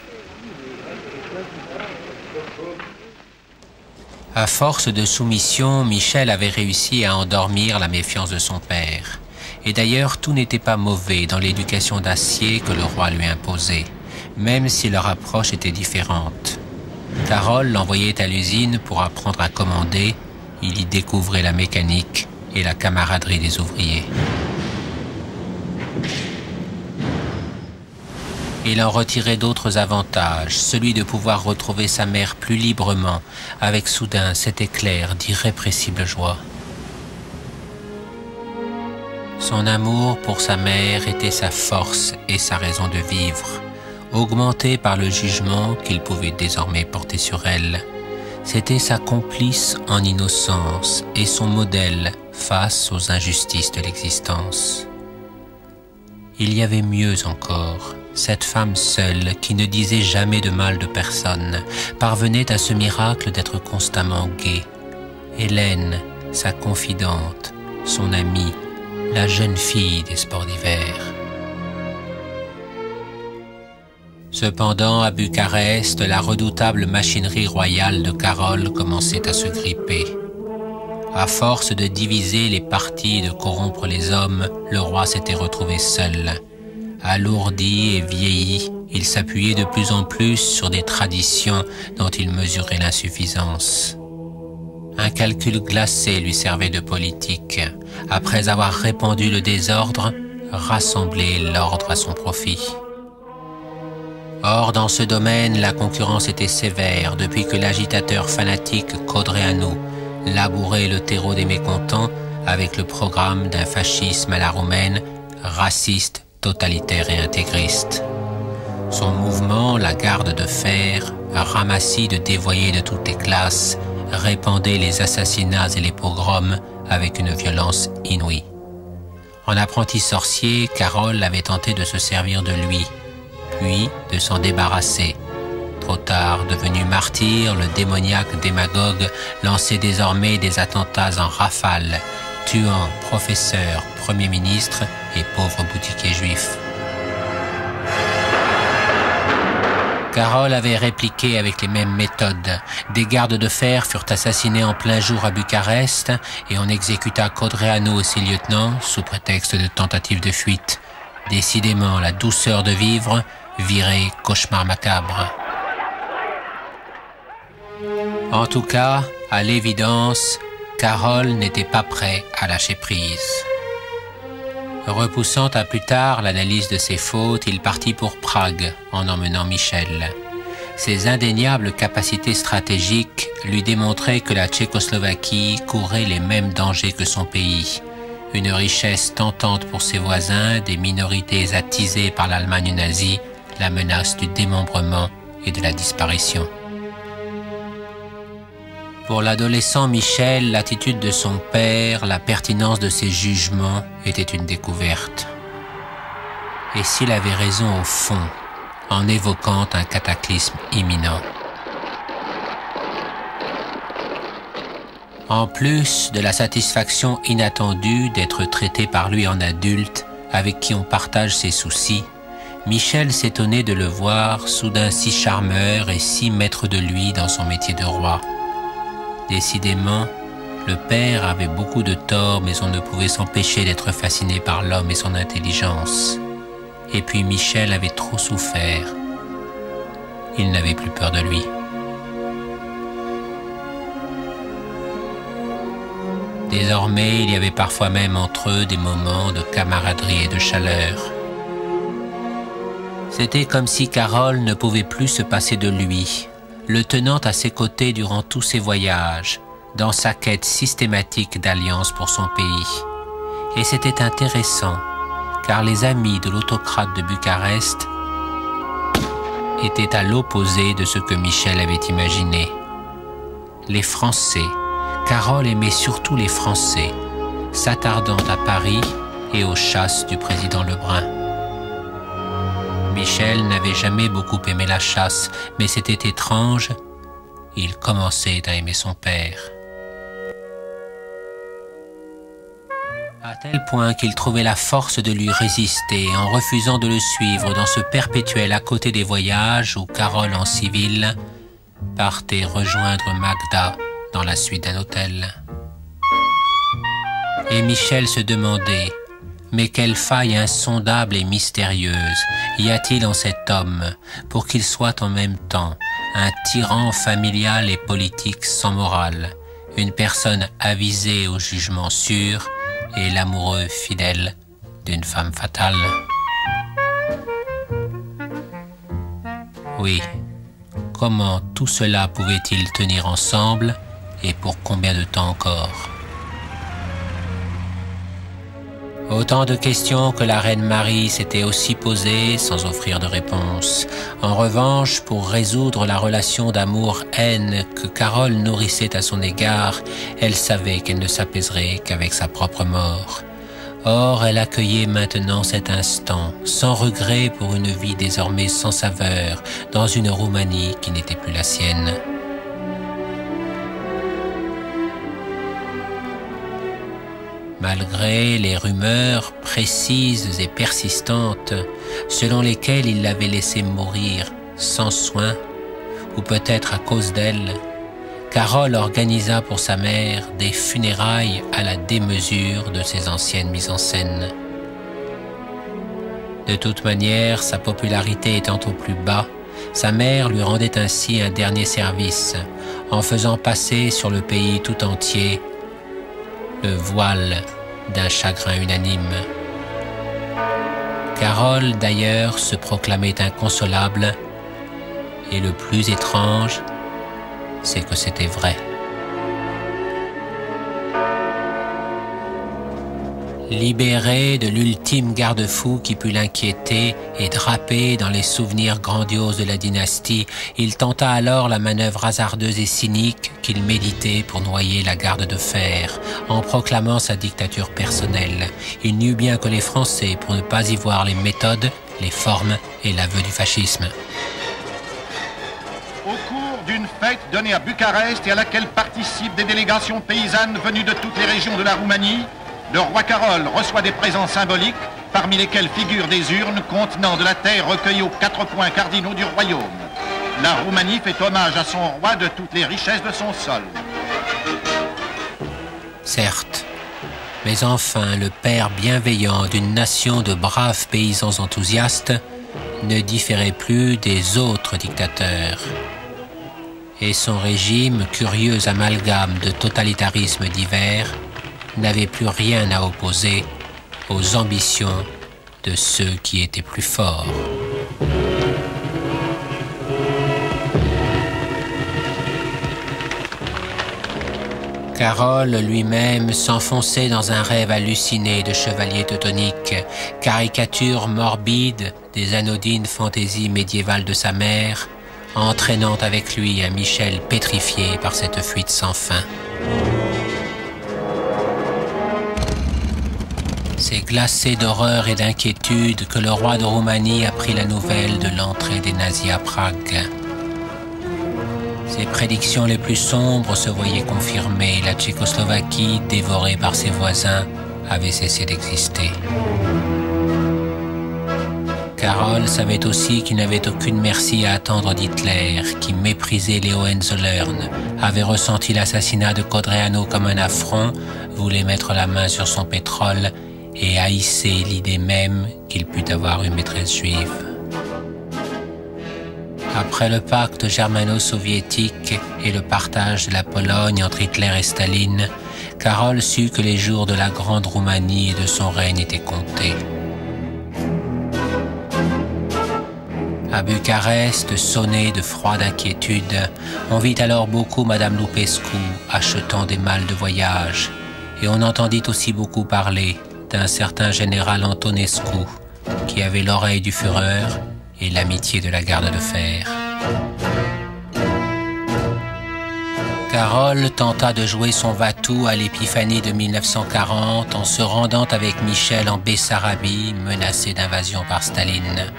À force de soumission, Michel avait réussi à endormir la méfiance de son père. Et d'ailleurs, tout n'était pas mauvais dans l'éducation d'acier que le roi lui imposait, même si leur approche était différente. Carol l'envoyait à l'usine pour apprendre à commander, il y découvrait la mécanique et la camaraderie des ouvriers. Il en retirait d'autres avantages, celui de pouvoir retrouver sa mère plus librement, avec soudain cet éclair d'irrépressible joie. Son amour pour sa mère était sa force et sa raison de vivre, augmenté par le jugement qu'il pouvait désormais porter sur elle. C'était sa complice en innocence et son modèle face aux injustices de l'existence. Il y avait mieux encore. Cette femme seule, qui ne disait jamais de mal de personne, parvenait à ce miracle d'être constamment gaie. Hélène, sa confidente, son amie, la jeune fille des sports d'hiver. Cependant, à Bucarest, la redoutable machinerie royale de Carol commençait à se gripper. À force de diviser les partis et de corrompre les hommes, le roi s'était retrouvé seul. Alourdi et vieilli, il s'appuyait de plus en plus sur des traditions dont il mesurait l'insuffisance. Un calcul glacé lui servait de politique. Après avoir répandu le désordre, rassembler l'ordre à son profit. Or, dans ce domaine, la concurrence était sévère depuis que l'agitateur fanatique Codreanu labourait le terreau des mécontents avec le programme d'un fascisme à la roumaine, raciste, totalitaire et intégriste. Son mouvement, la garde de fer, ramassis de dévoyés de toutes les classes, répandait les assassinats et les pogroms avec une violence inouïe. En apprenti sorcier, Carol avait tenté de se servir de lui, puis de s'en débarrasser. Trop tard, devenu martyr, le démoniaque démagogue lançait désormais des attentats en rafale, tuant professeurs, premiers ministres et pauvres boutiquiers juifs. Carol avait répliqué avec les mêmes méthodes. Des gardes de fer furent assassinés en plein jour à Bucarest et on exécuta Codreanu et ses lieutenants sous prétexte de tentative de fuite. Décidément, la douceur de vivre virait cauchemar macabre. En tout cas, à l'évidence, Carol n'était pas prêt à lâcher prise. Repoussant à plus tard l'analyse de ses fautes, il partit pour Prague en emmenant Michel. Ses indéniables capacités stratégiques lui démontraient que la Tchécoslovaquie courait les mêmes dangers que son pays. Une richesse tentante pour ses voisins, des minorités attisées par l'Allemagne nazie, la menace du démembrement et de la disparition. Pour l'adolescent Michel, l'attitude de son père, la pertinence de ses jugements était une découverte. Et s'il avait raison au fond, en évoquant un cataclysme imminent? En plus de la satisfaction inattendue d'être traité par lui en adulte, avec qui on partage ses soucis, Michel s'étonnait de le voir soudain si charmeur et si maître de lui dans son métier de roi. Décidément, le père avait beaucoup de tort, mais on ne pouvait s'empêcher d'être fasciné par l'homme et son intelligence. Et puis Michel avait trop souffert. Il n'avait plus peur de lui. Désormais, il y avait parfois même entre eux des moments de camaraderie et de chaleur. C'était comme si Carole ne pouvait plus se passer de lui, le tenant à ses côtés durant tous ses voyages, dans sa quête systématique d'alliance pour son pays. Et c'était intéressant, car les amis de l'autocrate de Bucarest étaient à l'opposé de ce que Michel avait imaginé. Les Français, Carole aimait surtout les Français, s'attardant à Paris et aux chasses du président Lebrun. Michel n'avait jamais beaucoup aimé la chasse, mais c'était étrange, il commençait à aimer son père. À tel point qu'il trouvait la force de lui résister en refusant de le suivre dans ce perpétuel à côté des voyages où Carole en civil partait rejoindre Magda dans la suite d'un hôtel. Et Michel se demandait, mais quelle faille insondable et mystérieuse y a-t-il en cet homme pour qu'il soit en même temps un tyran familial et politique sans morale, une personne avisée au jugement sûr et l'amoureux fidèle d'une femme fatale? Oui, comment tout cela pouvait-il tenir ensemble et pour combien de temps encore? Autant de questions que la reine Marie s'était aussi posées sans offrir de réponse. En revanche, pour résoudre la relation d'amour-haine que Carole nourrissait à son égard, elle savait qu'elle ne s'apaiserait qu'avec sa propre mort. Or, elle accueillait maintenant cet instant, sans regret pour une vie désormais sans saveur, dans une Roumanie qui n'était plus la sienne. Malgré les rumeurs précises et persistantes selon lesquelles il l'avait laissée mourir sans soin, ou peut-être à cause d'elle, Carole organisa pour sa mère des funérailles à la démesure de ses anciennes mises en scène. De toute manière, sa popularité étant au plus bas, sa mère lui rendait ainsi un dernier service, en faisant passer sur le pays tout entier le voile d'un chagrin unanime. Carole, d'ailleurs, se proclamait inconsolable, et le plus étrange, c'est que c'était vrai. Libéré de l'ultime garde-fou qui put l'inquiéter et drapé dans les souvenirs grandioses de la dynastie, il tenta alors la manœuvre hasardeuse et cynique qu'il méditait pour noyer la garde de fer, en proclamant sa dictature personnelle. Il n'eut bien que les Français pour ne pas y voir les méthodes, les formes et l'aveu du fascisme. Au cours d'une fête donnée à Bucarest et à laquelle participent des délégations paysannes venues de toutes les régions de la Roumanie, le roi Carole reçoit des présents symboliques, parmi lesquels figurent des urnes contenant de la terre recueillie aux 4 points cardinaux du royaume. La Roumanie fait hommage à son roi de toutes les richesses de son sol. Certes, mais enfin le père bienveillant d'une nation de braves paysans enthousiastes ne différait plus des autres dictateurs. Et son régime, curieux amalgame de totalitarismes divers, n'avait plus rien à opposer aux ambitions de ceux qui étaient plus forts. Carole lui-même s'enfonçait dans un rêve halluciné de chevalier teutonique, caricature morbide des anodines fantaisies médiévales de sa mère, entraînant avec lui un Michel pétrifié par cette fuite sans fin. C'est glacé d'horreur et d'inquiétude que le roi de Roumanie apprit la nouvelle de l'entrée des nazis à Prague. Ses prédictions les plus sombres se voyaient confirmées. La Tchécoslovaquie, dévorée par ses voisins, avait cessé d'exister. Carole savait aussi qu'il n'avait aucune merci à attendre d'Hitler, qui méprisait les Hohenzollern, avait ressenti l'assassinat de Codreanu comme un affront, voulait mettre la main sur son pétrole et haïssait l'idée même qu'il pût avoir une maîtresse juive. Après le pacte germano-soviétique et le partage de la Pologne entre Hitler et Staline, Carole sut que les jours de la Grande Roumanie et de son règne étaient comptés. À Bucarest, sonnée de froide inquiétude, on vit alors beaucoup Madame Lupescu achetant des malles de voyage, et on entendit aussi beaucoup parler d'un certain général Antonescu, qui avait l'oreille du Führer et l'amitié de la garde de fer. Carole tenta de jouer son va-tout à l'épiphanie de 1940 en se rendant avec Michel en Bessarabie, menacée d'invasion par Staline.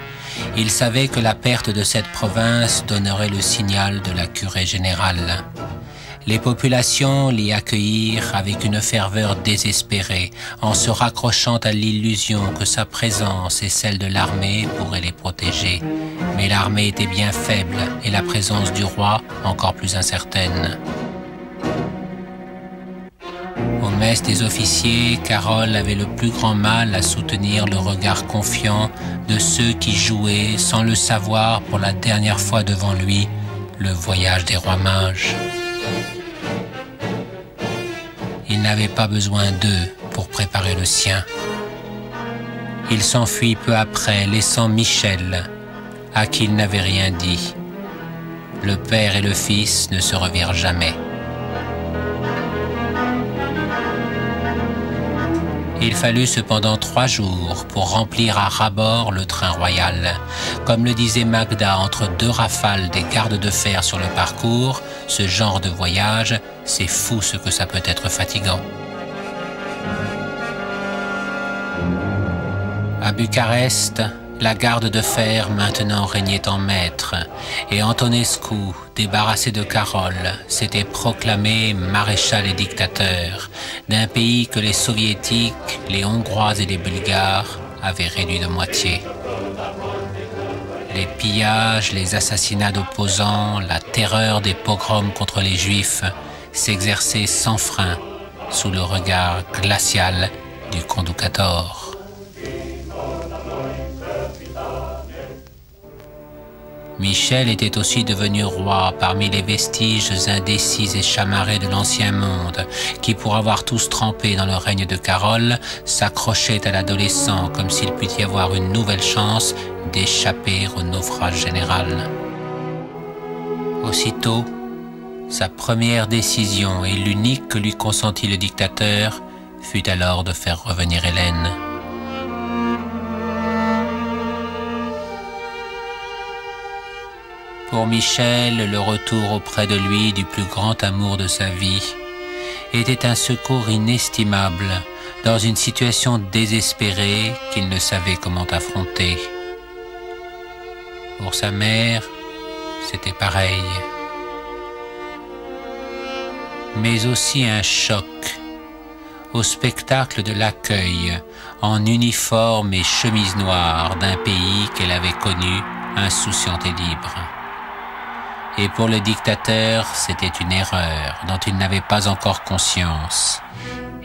Il savait que la perte de cette province donnerait le signal de la curée générale. Les populations l'y accueillirent avec une ferveur désespérée, en se raccrochant à l'illusion que sa présence et celle de l'armée pourraient les protéger. Mais l'armée était bien faible et la présence du roi encore plus incertaine. Au mess des officiers, Carole avait le plus grand mal à soutenir le regard confiant de ceux qui jouaient, sans le savoir, pour la dernière fois devant lui, le voyage des rois mages. Il n'avait pas besoin d'eux pour préparer le sien. Il s'enfuit peu après, laissant Michel, à qui il n'avait rien dit. Le père et le fils ne se revirent jamais. Il fallut cependant 3 jours pour remplir à ras-bord le train royal. Comme le disait Magda, entre 2 rafales des gardes de fer sur le parcours, ce genre de voyage, c'est fou ce que ça peut être fatigant. À Bucarest, la garde de fer maintenant régnait en maître, et Antonescu, débarrassé de Carole, s'était proclamé maréchal et dictateur d'un pays que les soviétiques, les hongrois et les bulgares avaient réduit de moitié. Les pillages, les assassinats d'opposants, la terreur des pogroms contre les juifs s'exerçaient sans frein sous le regard glacial du conducteur. Michel était aussi devenu roi parmi les vestiges indécis et chamarrés de l'ancien monde, qui, pour avoir tous trempé dans le règne de Carole, s'accrochaient à l'adolescent comme s'il pût y avoir une nouvelle chance d'échapper au naufrage général. Aussitôt, sa première décision et l'unique que lui consentit le dictateur fut alors de faire revenir Hélène. Pour Michel, le retour auprès de lui du plus grand amour de sa vie était un secours inestimable dans une situation désespérée qu'il ne savait comment affronter. Pour sa mère, c'était pareil. Mais aussi un choc au spectacle de l'accueil en uniforme et chemise noire d'un pays qu'elle avait connu insouciant et libre. Et pour le dictateur, c'était une erreur dont il n'avait pas encore conscience.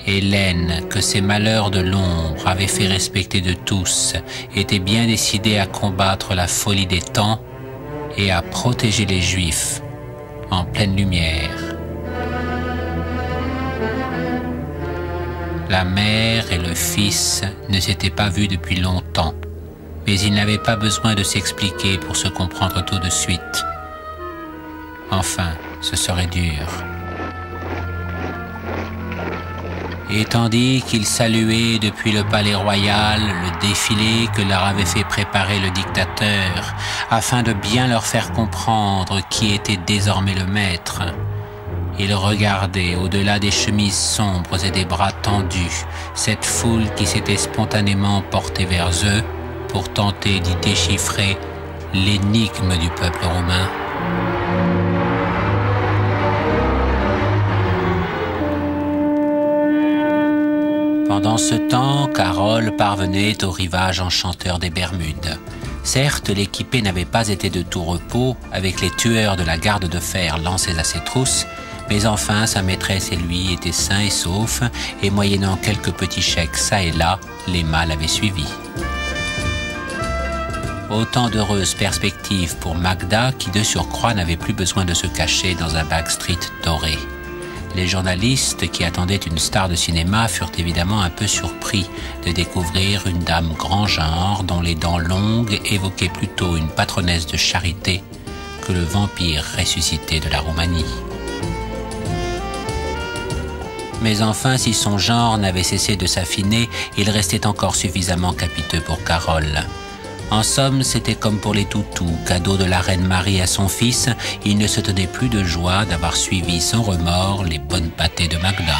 Hélène, que ses malheurs de l'ombre avaient fait respecter de tous, était bien décidée à combattre la folie des temps et à protéger les Juifs en pleine lumière. La mère et le fils ne s'étaient pas vus depuis longtemps, mais ils n'avaient pas besoin de s'expliquer pour se comprendre tout de suite. Enfin, ce serait dur. Et tandis qu'ils saluaient depuis le palais royal le défilé que leur avait fait préparer le dictateur, afin de bien leur faire comprendre qui était désormais le maître, ils regardaient au-delà des chemises sombres et des bras tendus, cette foule qui s'était spontanément portée vers eux pour tenter d'y déchiffrer l'énigme du peuple roumain. Pendant ce temps, Carole parvenait au rivage enchanteur des Bermudes. Certes, l'équipée n'avait pas été de tout repos, avec les tueurs de la garde de fer lancés à ses trousses, mais enfin sa maîtresse et lui étaient sains et saufs, et moyennant quelques petits chèques çà et là, les mâles avaient suivi. Autant d'heureuses perspectives pour Magda, qui de surcroît n'avait plus besoin de se cacher dans un backstreet doré. Les journalistes qui attendaient une star de cinéma furent évidemment un peu surpris de découvrir une dame grand genre dont les dents longues évoquaient plutôt une patronnesse de charité que le vampire ressuscité de la Roumanie. Mais enfin, si son genre n'avait cessé de s'affiner, il restait encore suffisamment capiteux pour Carole. En somme, c'était comme pour les toutous, cadeau de la reine Marie à son fils, il ne se tenait plus de joie d'avoir suivi sans remords les bonnes pâtées de Magda.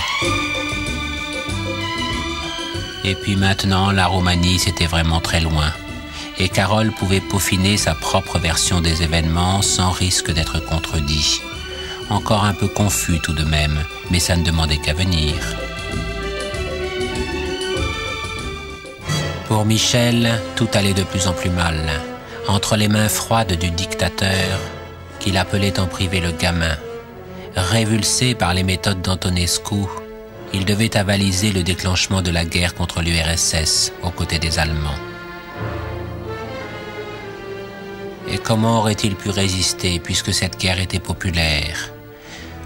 Et puis maintenant, la Roumanie, c'était vraiment très loin. Et Carole pouvait peaufiner sa propre version des événements sans risque d'être contredit. Encore un peu confus tout de même, mais ça ne demandait qu'à venir. Pour Michel, tout allait de plus en plus mal. Entre les mains froides du dictateur, qu'il appelait en privé le gamin. Révulsé par les méthodes d'Antonescu, il devait avaliser le déclenchement de la guerre contre l'URSS aux côtés des Allemands. Et comment aurait-il pu résister puisque cette guerre était populaire?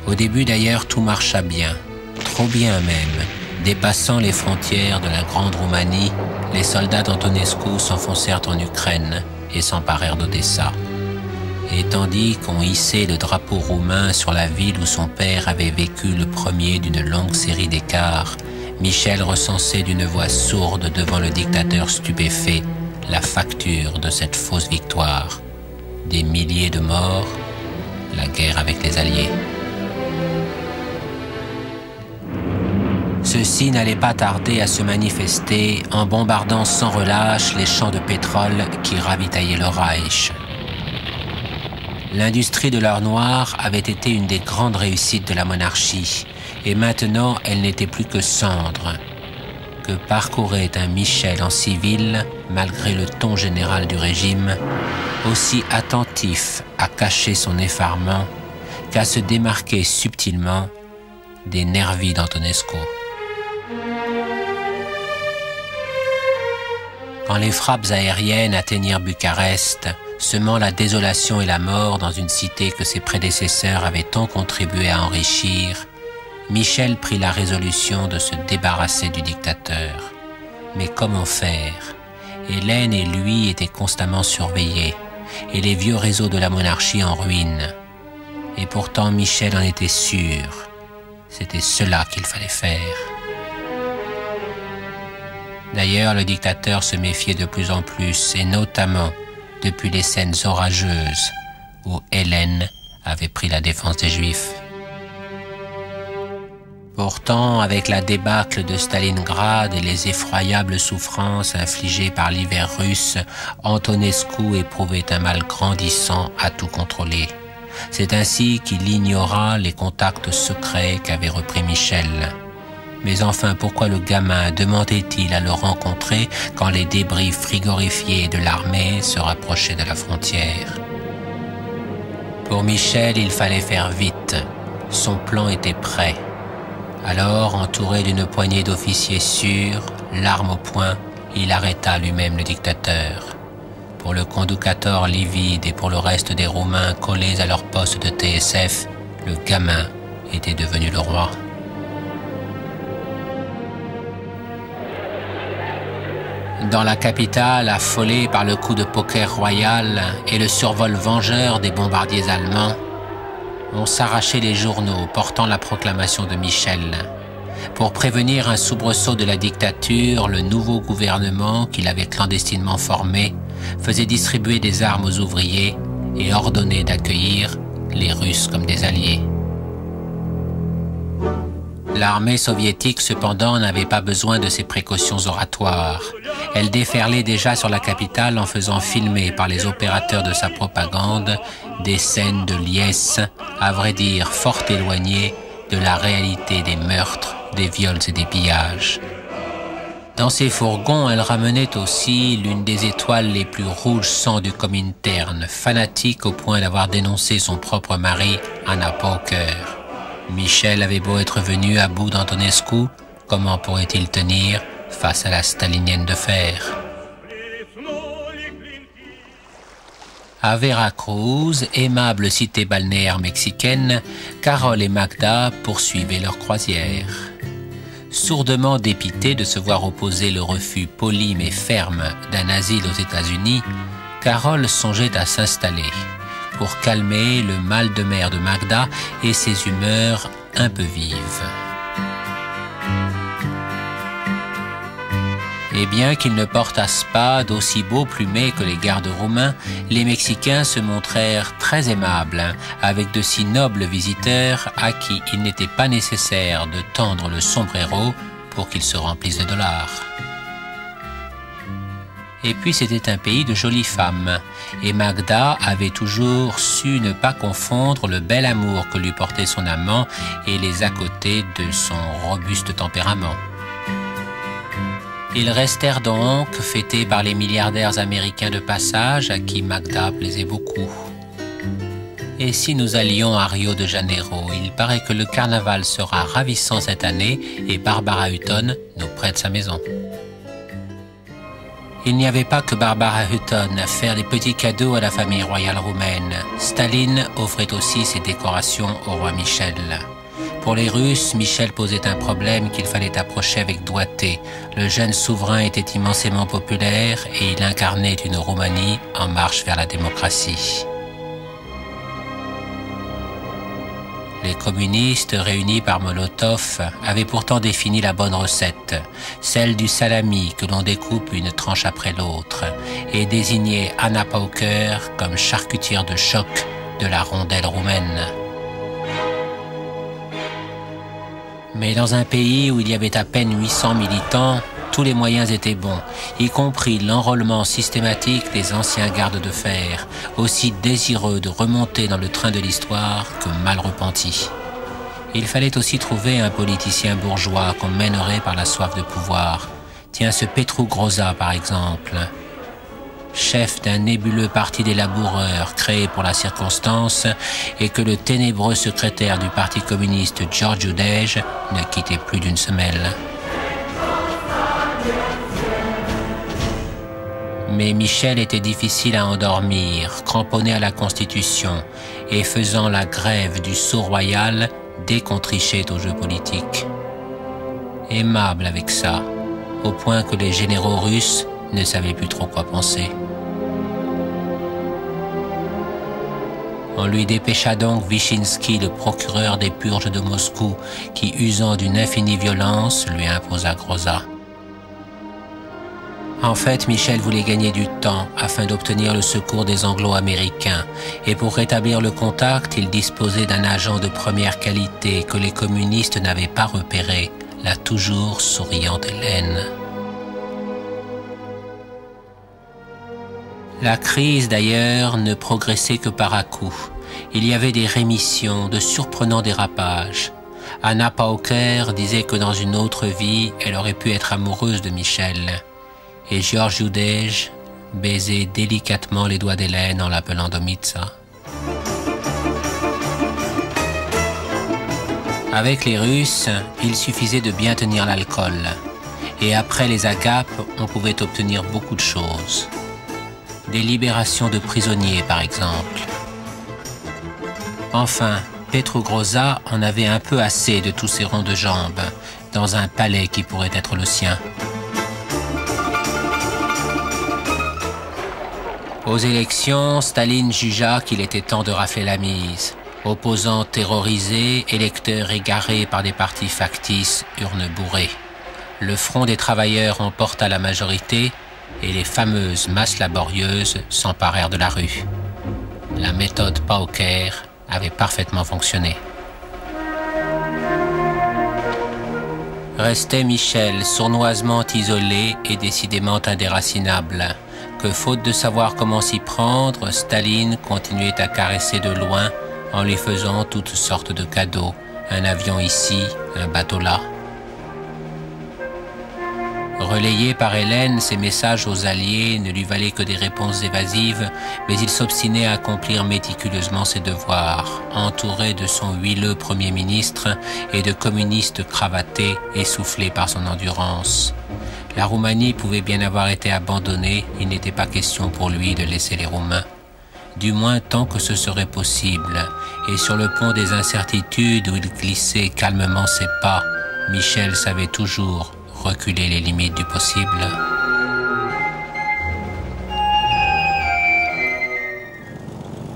Au début d'ailleurs, tout marcha bien, trop bien même. Dépassant les frontières de la Grande Roumanie, les soldats d'Antonescu s'enfoncèrent en Ukraine et s'emparèrent d'Odessa. Et tandis qu'on hissait le drapeau roumain sur la ville où son père avait vécu le premier d'une longue série d'écarts, Michel recensait d'une voix sourde devant le dictateur stupéfait la facture de cette fausse victoire. Des milliers de morts, la guerre avec les Alliés. Ceux-ci n'allaient pas tarder à se manifester en bombardant sans relâche les champs de pétrole qui ravitaillaient le Reich. L'industrie de l'or noir avait été une des grandes réussites de la monarchie, et maintenant elle n'était plus que cendre. Que parcourait un Michel en civil, malgré le ton général du régime, aussi attentif à cacher son effarement qu'à se démarquer subtilement des nervis d'Antonescu. Quand les frappes aériennes atteignirent Bucarest, semant la désolation et la mort dans une cité que ses prédécesseurs avaient tant contribué à enrichir, Michel prit la résolution de se débarrasser du dictateur. Mais comment faire? Hélène et lui étaient constamment surveillés, et les vieux réseaux de la monarchie en ruine. Et pourtant Michel en était sûr. C'était cela qu'il fallait faire. D'ailleurs, le dictateur se méfiait de plus en plus, et notamment depuis les scènes orageuses où Hélène avait pris la défense des Juifs. Pourtant, avec la débâcle de Stalingrad et les effroyables souffrances infligées par l'hiver russe, Antonescu éprouvait un mal grandissant à tout contrôler. C'est ainsi qu'il ignora les contacts secrets qu'avait repris Michel. Mais enfin, pourquoi le gamin demandait-il à le rencontrer quand les débris frigorifiés de l'armée se rapprochaient de la frontière? Pour Michel, il fallait faire vite. Son plan était prêt. Alors, entouré d'une poignée d'officiers sûrs, l'arme au poing, il arrêta lui-même le dictateur. Pour le conducator livide et pour le reste des Roumains collés à leur poste de TSF, le gamin était devenu le roi. Dans la capitale, affolée par le coup de poker royal et le survol vengeur des bombardiers allemands, on s'arrachait les journaux portant la proclamation de Michel. Pour prévenir un soubresaut de la dictature, le nouveau gouvernement qu'il avait clandestinement formé faisait distribuer des armes aux ouvriers et ordonnait d'accueillir les Russes comme des alliés. L'armée soviétique, cependant, n'avait pas besoin de ces précautions oratoires. Elle déferlait déjà sur la capitale en faisant filmer par les opérateurs de sa propagande des scènes de liesse, à vrai dire fort éloignées de la réalité des meurtres, des viols et des pillages. Dans ses fourgons, elle ramenait aussi l'une des étoiles les plus rouges sang du Comintern, fanatique au point d'avoir dénoncé son propre mari, Anna Pauker. Michel avait beau être venu à bout d'Antonescu, comment pourrait-il tenir face à la stalinienne de fer? À Veracruz, aimable cité balnéaire mexicaine, Carol et Magda poursuivaient leur croisière. Sourdement dépitée de se voir opposer le refus poli mais ferme d'un asile aux États-Unis, Carol songeait à s'installer pour calmer le mal de mer de Magda et ses humeurs un peu vives. Et bien qu'ils ne portassent pas d'aussi beaux plumets que les gardes roumains, les Mexicains se montrèrent très aimables avec de si nobles visiteurs à qui il n'était pas nécessaire de tendre le sombrero pour qu'ils se remplissent de dollars. Et puis c'était un pays de jolies femmes, et Magda avait toujours su ne pas confondre le bel amour que lui portait son amant et les à côté de son robuste tempérament. Ils restèrent donc fêtés par les milliardaires américains de passage à qui Magda plaisait beaucoup. Et si nous allions à Rio de Janeiro, il paraît que le carnaval sera ravissant cette année et Barbara Hutton nous prête sa maison. Il n'y avait pas que Barbara Hutton à faire des petits cadeaux à la famille royale roumaine. Staline offrait aussi ses décorations au roi Michel. Pour les Russes, Michel posait un problème qu'il fallait approcher avec doigté. Le jeune souverain était immensément populaire et il incarnait une Roumanie en marche vers la démocratie. Les communistes réunis par Molotov avaient pourtant défini la bonne recette, celle du salami que l'on découpe une tranche après l'autre, et désigné Anna Pauker comme charcutière de choc de la rondelle roumaine. Mais dans un pays où il y avait à peine 800 militants, tous les moyens étaient bons, y compris l'enrôlement systématique des anciens gardes de fer, aussi désireux de remonter dans le train de l'histoire que mal repentis. Il fallait aussi trouver un politicien bourgeois qu'on mènerait par la soif de pouvoir. Tiens, ce Petru Groza par exemple, chef d'un nébuleux parti des laboureurs créé pour la circonstance et que le ténébreux secrétaire du parti communiste George Udej ne quittait plus d'une semelle. Mais Michel était difficile à endormir, cramponné à la Constitution et faisant la grève du sceau royal dès qu'on trichait au jeu politique. Aimable avec ça, au point que les généraux russes ne savaient plus trop quoi penser. On lui dépêcha donc Wyszynski, le procureur des purges de Moscou, qui, usant d'une infinie violence, lui imposa Groza. En fait, Michel voulait gagner du temps afin d'obtenir le secours des Anglo-Américains, et pour rétablir le contact, il disposait d'un agent de première qualité que les communistes n'avaient pas repéré, la toujours souriante Hélène. La crise, d'ailleurs, ne progressait que par à-coups. Il y avait des rémissions, de surprenants dérapages. Anna Pauker disait que dans une autre vie, elle aurait pu être amoureuse de Michel. Et George Udej baisait délicatement les doigts d'Hélène en l'appelant Domitza. Avec les Russes, il suffisait de bien tenir l'alcool. Et après les agapes, on pouvait obtenir beaucoup de choses. Des libérations de prisonniers, par exemple. Enfin, Petru Groza en avait un peu assez de tous ces ronds de jambes, dans un palais qui pourrait être le sien. Aux élections, Staline jugea qu'il était temps de rafler la mise. Opposants terrorisés, électeurs égarés par des partis factices, urnes bourrées. Le Front des travailleurs emporta la majorité, et les fameuses masses laborieuses s'emparèrent de la rue. La méthode Pauker avait parfaitement fonctionné. Restait Michel, sournoisement isolé et décidément indéracinable, que faute de savoir comment s'y prendre, Staline continuait à caresser de loin en lui faisant toutes sortes de cadeaux, un avion ici, un bateau là. Relayé par Hélène, ses messages aux Alliés ne lui valaient que des réponses évasives, mais il s'obstinait à accomplir méticuleusement ses devoirs, entouré de son huileux Premier ministre et de communistes cravatés, essoufflés par son endurance. La Roumanie pouvait bien avoir été abandonnée, il n'était pas question pour lui de laisser les Roumains. du moins tant que ce serait possible, et sur le pont des incertitudes où il glissait calmement ses pas, Michel savait toujours reculer les limites du possible.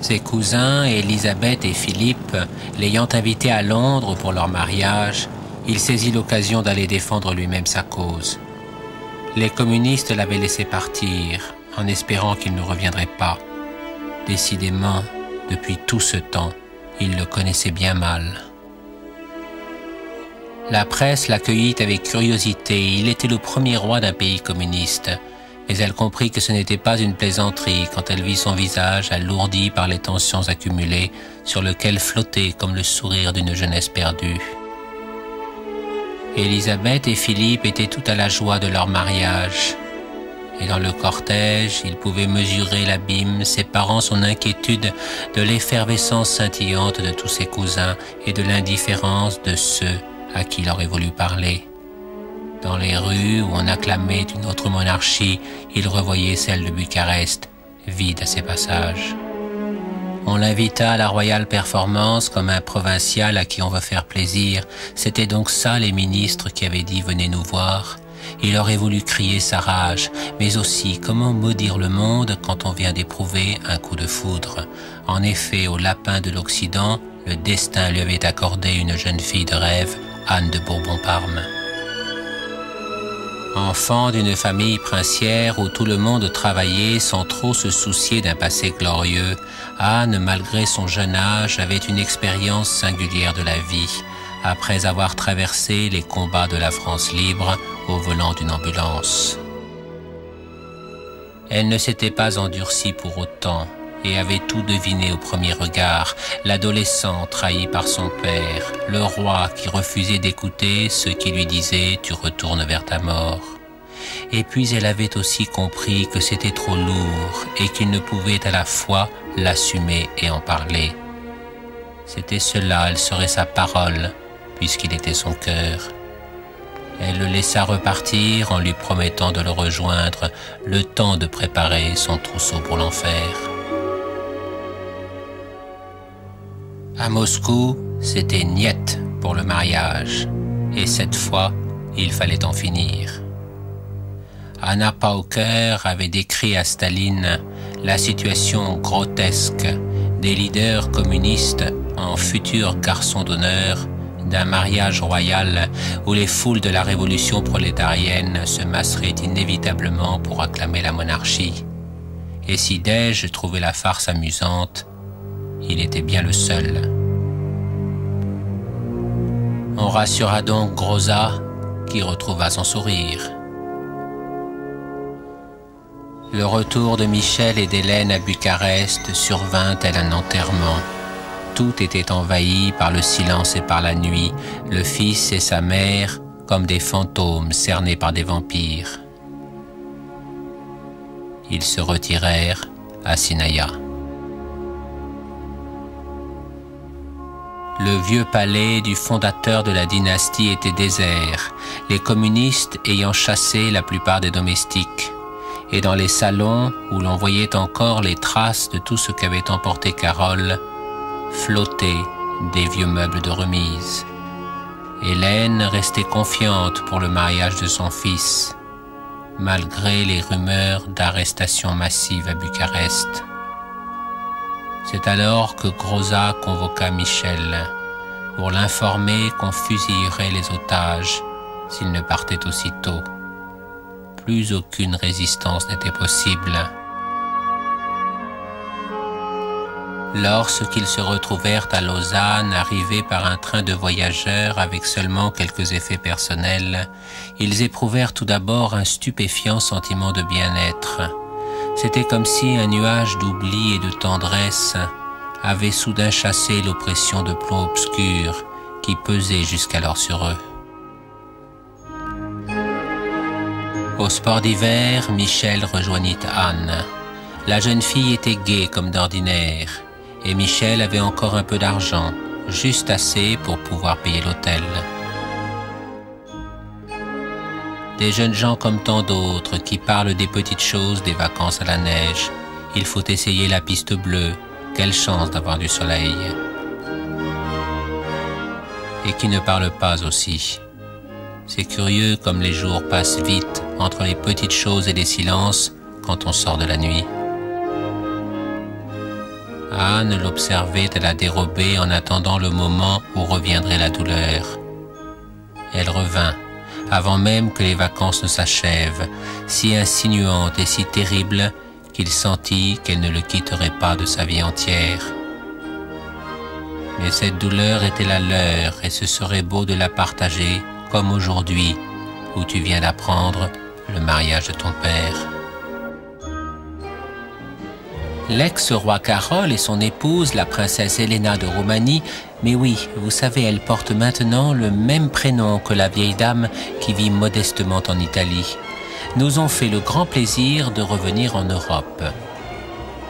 Ses cousins, Élisabeth et Philippe, l'ayant invité à Londres pour leur mariage, il saisit l'occasion d'aller défendre lui-même sa cause. Les communistes l'avaient laissé partir, en espérant qu'il ne reviendrait pas. Décidément, depuis tout ce temps, il le connaissait bien mal. La presse l'accueillit avec curiosité. Il était le premier roi d'un pays communiste. Mais elle comprit que ce n'était pas une plaisanterie quand elle vit son visage alourdi par les tensions accumulées, sur lequel flottait comme le sourire d'une jeunesse perdue. Élisabeth et Philippe étaient tout à la joie de leur mariage. Et dans le cortège, ils pouvaient mesurer l'abîme, séparant son inquiétude de l'effervescence scintillante de tous ses cousins et de l'indifférence de ceux à qui il aurait voulu parler. Dans les rues où on acclamait une autre monarchie, il revoyait celle de Bucarest, vide à ses passages. On l'invita à la royale performance comme un provincial à qui on veut faire plaisir. C'était donc ça les ministres qui avaient dit « venez nous voir ». Il aurait voulu crier sa rage, mais aussi comment maudire le monde quand on vient d'éprouver un coup de foudre. En effet, au lapin de l'Occident, le destin lui avait accordé une jeune fille de rêve, Anne de Bourbon-Parme. Enfant d'une famille princière où tout le monde travaillait sans trop se soucier d'un passé glorieux, Anne, malgré son jeune âge, avait une expérience singulière de la vie, après avoir traversé les combats de la France libre au volant d'une ambulance. Elle ne s'était pas endurcie pour autant et avait tout deviné au premier regard, l'adolescent trahi par son père, le roi qui refusait d'écouter ceux qui lui disaient « tu retournes vers ta mort ». Et puis elle avait aussi compris que c'était trop lourd et qu'il ne pouvait à la fois l'assumer et en parler. C'était cela, elle serait sa parole, puisqu'il était son cœur. Elle le laissa repartir en lui promettant de le rejoindre, le temps de préparer son trousseau pour l'enfer. À Moscou, c'était niet pour le mariage, et cette fois, il fallait en finir. Anna Pauker avait décrit à Staline la situation grotesque des leaders communistes en futurs garçons d'honneur d'un mariage royal où les foules de la révolution prolétarienne se masseraient inévitablement pour acclamer la monarchie. Et si Dej trouvait la farce amusante, il était bien le seul. On rassura donc Groza, qui retrouva son sourire. Le retour de Michel et d'Hélène à Bucarest survint tel un enterrement. Tout était envahi par le silence et par la nuit, le fils et sa mère comme des fantômes cernés par des vampires. Ils se retirèrent à Sinaïa. Le vieux palais du fondateur de la dynastie était désert, les communistes ayant chassé la plupart des domestiques. Et dans les salons, où l'on voyait encore les traces de tout ce qu'avait emporté Carole, flottaient des vieux meubles de remise. Hélène restait confiante pour le mariage de son fils, malgré les rumeurs d'arrestations massives à Bucarest. C'est alors que Groza convoqua Michel pour l'informer qu'on fusillerait les otages s'ils ne partaient aussitôt. Plus aucune résistance n'était possible. Lorsqu'ils se retrouvèrent à Lausanne, arrivés par un train de voyageurs avec seulement quelques effets personnels, ils éprouvèrent tout d'abord un stupéfiant sentiment de bien-être. C'était comme si un nuage d'oubli et de tendresse avait soudain chassé l'oppression de plomb obscur qui pesait jusqu'alors sur eux. Au sport d'hiver, Michel rejoignit Anne. La jeune fille était gaie comme d'ordinaire, et Michel avait encore un peu d'argent, juste assez pour pouvoir payer l'hôtel. Des jeunes gens comme tant d'autres qui parlent des petites choses des vacances à la neige. Il faut essayer la piste bleue. Quelle chance d'avoir du soleil. Et qui ne parle pas aussi. C'est curieux comme les jours passent vite entre les petites choses et les silences quand on sort de la nuit. Anne l'observait à la dérobée en attendant le moment où reviendrait la douleur. Elle revint, avant même que les vacances ne s'achèvent, si insinuante et si terrible qu'il sentit qu'elle ne le quitterait pas de sa vie entière. Mais cette douleur était la leur et ce serait beau de la partager, comme aujourd'hui, où tu viens d'apprendre le mariage de ton père. L'ex-roi Carol et son épouse, la princesse Helena de Roumanie, mais oui, vous savez, elle porte maintenant le même prénom que la vieille dame qui vit modestement en Italie, nous ont fait le grand plaisir de revenir en Europe.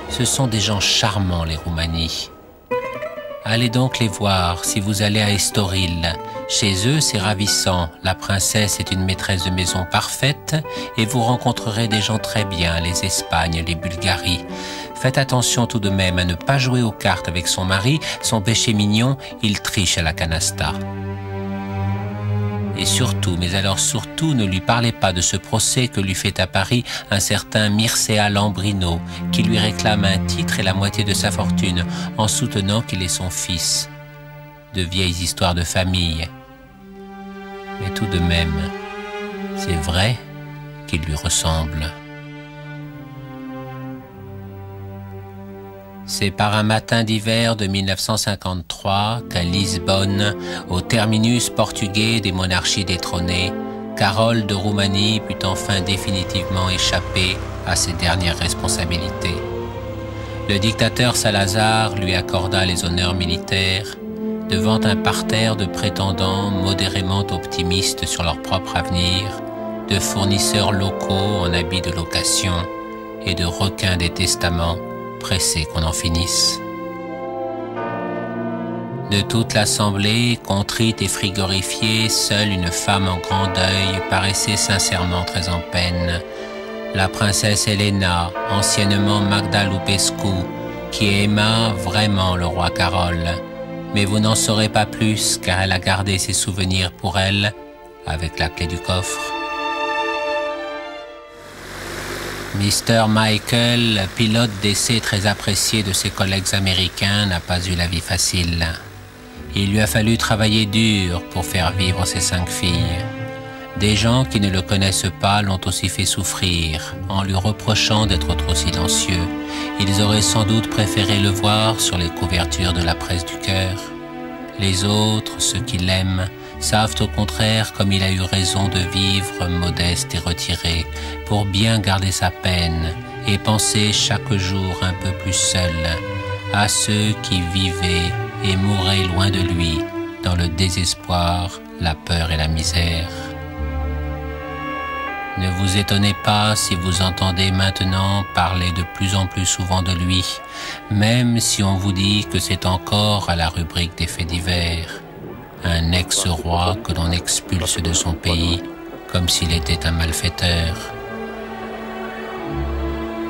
Ce sont des gens charmants, les Roumanies. Allez donc les voir si vous allez à Estoril. Chez eux, c'est ravissant. La princesse est une maîtresse de maison parfaite et vous rencontrerez des gens très bien, les Espagnes, les Bulgaries. Faites attention tout de même à ne pas jouer aux cartes avec son mari. Son péché mignon, il triche à la canasta. Et surtout, mais alors surtout, ne lui parlez pas de ce procès que lui fait à Paris un certain Mircea Lambrino, qui lui réclame un titre et la moitié de sa fortune, en soutenant qu'il est son fils. De vieilles histoires de famille. Mais tout de même, c'est vrai qu'il lui ressemble. C'est par un matin d'hiver de 1953 qu'à Lisbonne, au terminus portugais des monarchies détrônées, Carol de Roumanie put enfin définitivement échapper à ses dernières responsabilités. Le dictateur Salazar lui accorda les honneurs militaires devant un parterre de prétendants modérément optimistes sur leur propre avenir, de fournisseurs locaux en habits de location et de requins des testaments pressés qu'on en finisse. De toute l'assemblée, contrite et frigorifiée, seule une femme en grand deuil paraissait sincèrement très en peine. La princesse Helena, anciennement Magda Lupescu, qui aima vraiment le roi Carol. Mais vous n'en saurez pas plus, car elle a gardé ses souvenirs pour elle, avec la clé du coffre. Mr. Michael, pilote d'essai très apprécié de ses collègues américains, n'a pas eu la vie facile. Il lui a fallu travailler dur pour faire vivre ses 5 filles. Des gens qui ne le connaissent pas l'ont aussi fait souffrir, en lui reprochant d'être trop silencieux. Ils auraient sans doute préféré le voir sur les couvertures de la presse du cœur. Les autres, ceux qui l'aiment, savent au contraire comme il a eu raison de vivre modeste et retiré, pour bien garder sa peine et penser chaque jour un peu plus seul à ceux qui vivaient et mouraient loin de lui, dans le désespoir, la peur et la misère. Ne vous étonnez pas si vous entendez maintenant parler de plus en plus souvent de lui, même si on vous dit que c'est encore à la rubrique des faits divers. Un ex-roi que l'on expulse de son pays comme s'il était un malfaiteur.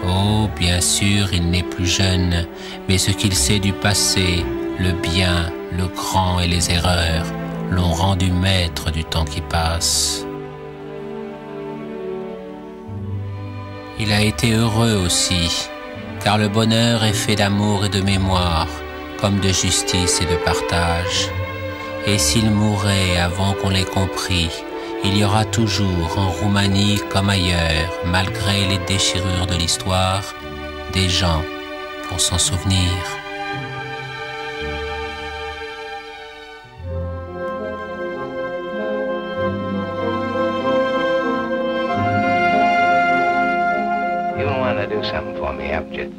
Oh, bien sûr, il n'est plus jeune, mais ce qu'il sait du passé, le bien, le grand et les erreurs, l'ont rendu maître du temps qui passe. Il a été heureux aussi, car le bonheur est fait d'amour et de mémoire, comme de justice et de partage. Et s'il mourait avant qu'on l'ait compris, il y aura toujours en Roumanie comme ailleurs, malgré les déchirures de l'histoire, des gens pour s'en souvenir. You don't want to do something for me, haven't you?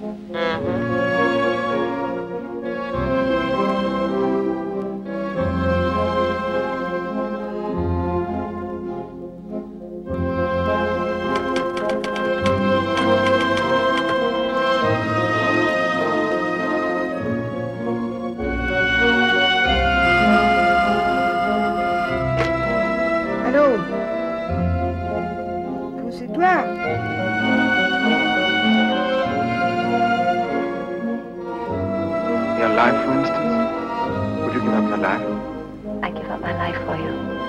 Allô? C'est toi? Your life, for instance? Would you give up your life? I give up my life for you.